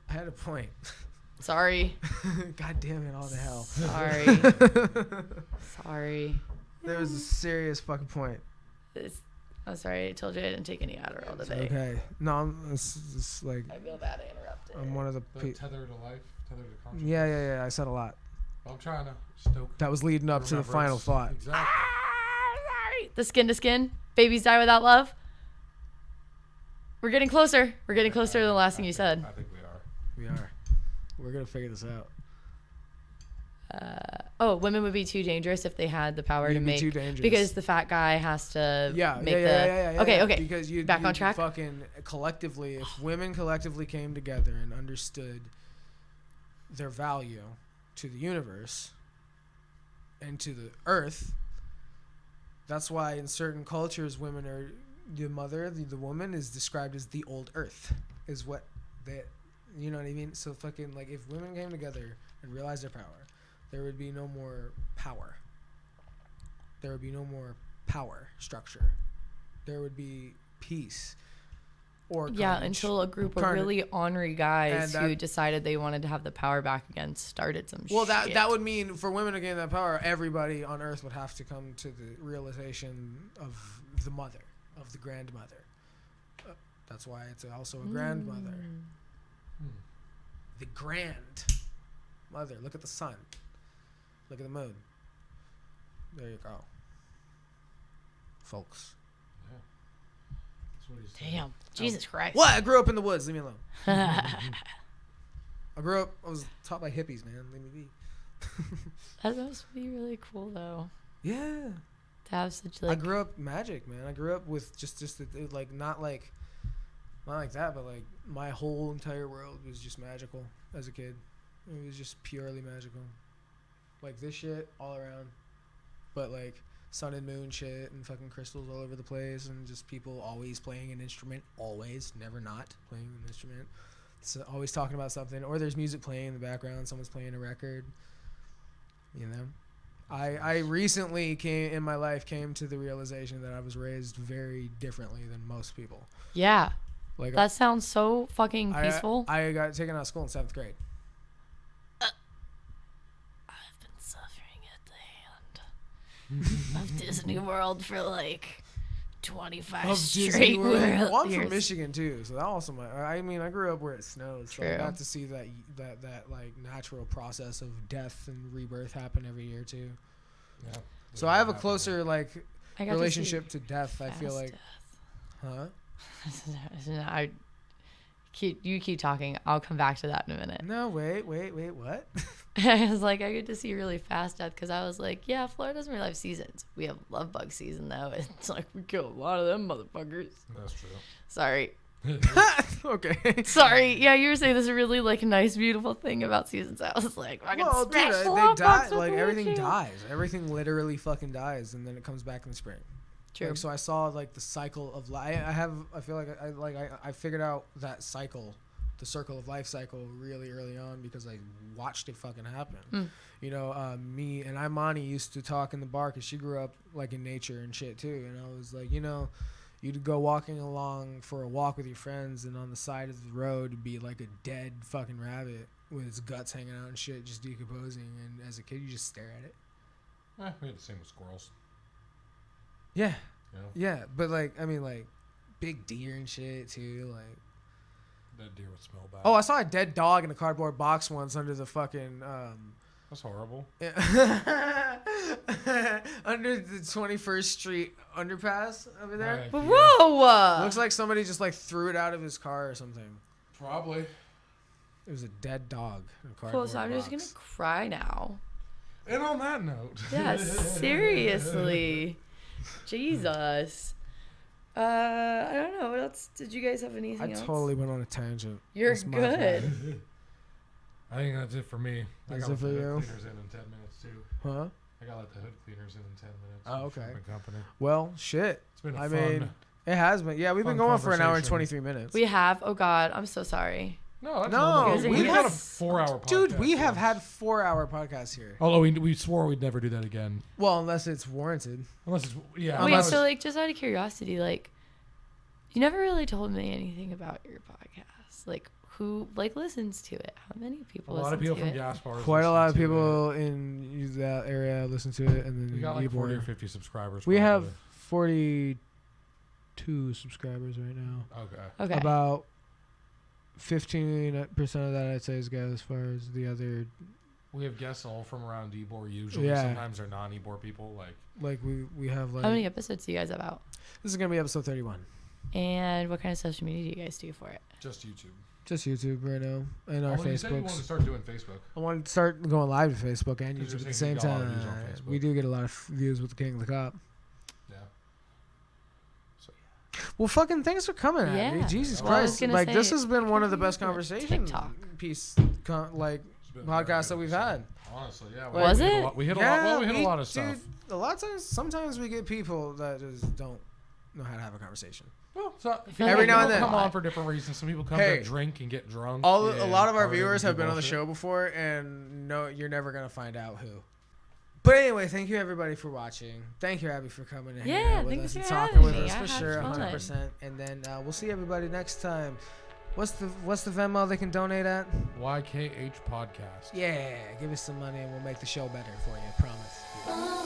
I had a point. Sorry. God damn it, all the hell. Sorry. There was a serious fucking point. I'm sorry. I told you I didn't take any Adderall today. Okay. No, it's like. I feel bad I interrupted. I'm one of the tether to life, tether to consciousness. Yeah. I said a lot. I'm trying to stoke. That was leading up to the final thought. Exactly. Sorry. The skin to skin. Babies die without love. We're getting closer. We're getting closer to the last thing you said. I think we are. We are. We're gonna figure this out. Women would be too dangerous if they had the power to make. Too dangerous. Because the fat guy has to make Okay. Because you back on track. Fucking collectively, if women collectively came together and understood their value to the universe and to the earth, that's why in certain cultures women are the mother, the woman, is described as the old earth, is what that, you know what I mean? So fucking, like, if women came together and realized their power, there would be no more power. There would be no more power structure. There would be peace. Or until a group of really ornery guys who decided they wanted to have the power back again started some shit. Well, that would mean for women to gain that power, everybody on Earth would have to come to the realization of the mother, of the grandmother. That's why it's also a grandmother. The grandmother. Look at the sun. Look at the moon. There you go, folks. Damn. Jesus Christ. What? I grew up in the woods. Leave me alone. I was taught by hippies, man. Leave me be. That must be really cool, though. Yeah. To have such, like... I grew up magic, man. I grew up with just like, not like that, but like my whole entire world was just magical as a kid. It was just purely magical. Like this shit all around. But like... sun and moon shit and fucking crystals all over the place and just people always playing an instrument, always, never not playing an instrument. So always talking about something, or there's music playing in the background, someone's playing a record, you know. I recently came to the realization that I was raised very differently than most people. Yeah. Like that sounds so fucking peaceful. I got taken out of school in 7th grade. Of Disney World for like 25 straight years. Well, I'm from Michigan too, so that also I grew up where it snows, so I got to see that like natural process of death and rebirth happen every year too. Yeah. So I have a closer like relationship to death. I feel like, You keep talking. I'll come back to that in a minute. No, wait, what? I was like, I get to see really fast death because I was like, yeah, Florida doesn't really have seasons. We have love bug season though. It's like we kill a lot of them motherfuckers. That's true. Sorry. Okay. Sorry. Yeah, you were saying this really like nice, beautiful thing about seasons. I was like, I can smash the they die. Like everything dies. Everything literally fucking dies, and then it comes back in the spring. True. Like, so I saw like the cycle of life. I feel like I figured out that cycle, the circle of life cycle, really early on because I watched it fucking happen. You know, me and Imani used to talk in the bar because she grew up like in nature and shit too. And I was like, you know, you'd go walking along for a walk with your friends, and on the side of the road would be like a dead fucking rabbit with its guts hanging out and shit, just decomposing. And as a kid, you just stare at it. We had the same with squirrels. Yeah. Yeah, but like, I mean, like, big deer and shit too. Like, that deer would smell bad. Oh, I saw a dead dog in a cardboard box once under the fucking. That's horrible. Under the 21st Street underpass over there. Whoa! Looks like somebody just like threw it out of his car or something. Probably. It was a dead dog in a cardboard box. So I'm just gonna cry now. And on that note. Yeah, seriously. Jesus. I don't know. What else? Did you guys have anything else? I totally went on a tangent. You're good. I think that's it for me. That's it for you? Cleaners in 10 minutes too. Huh? I got to let the hood cleaners in 10 minutes. Oh, okay. Company. Well, shit. It's been I mean, it has been. Yeah, we've been going for an hour and 23 minutes. We have. Oh God, I'm so sorry. No, we've had a 4-hour podcast. Dude, we have had 4-hour podcasts here. Although we swore we'd never do that again. Well, unless it's warranted. Wait, so like, just out of curiosity, like, you never really told me anything about your podcast. Like, who like listens to it? How many people? A lot of people from gas bars. Quite a lot of people in that area listen to it, and then we got like 40 or 50 subscribers. We have 42 subscribers right now. Okay. About 15% of that I'd say is guys, as far as the other. We have guests all from around Ybor usually. Yeah. Sometimes they're non-Ybor people. Like we have like. How many episodes do you guys have out? This is gonna be episode 31. And what kind of social media do you guys do for it? Just YouTube. Just YouTube right now, and our Facebook. You said you wanted to start doing Facebook. I wanted to start going live to Facebook and YouTube at the same time. We do get a lot of views with the King of the Cop. Yeah. So. Well, fucking thanks for coming at me. Jesus Christ! Like this has been one of the best conversation podcasts that we've had. Honestly, yeah. Was it? We hit a lot. Well, we hit a lot of stuff. Dude, a lot of times, sometimes we get people that just don't know how to have a conversation. Well, so every now and then, come on for different reasons. Some people come to drink and get drunk. A lot of our viewers have been on the show before, and no, you're never gonna find out who. But anyway, thank you everybody for watching. Thank you, Abby, for coming in here with us and talking with us for sure, 100%. And then we'll see everybody next time. What's the Venmo they can donate at? YKH Podcast. Yeah, give us some money and we'll make the show better for you. Promise.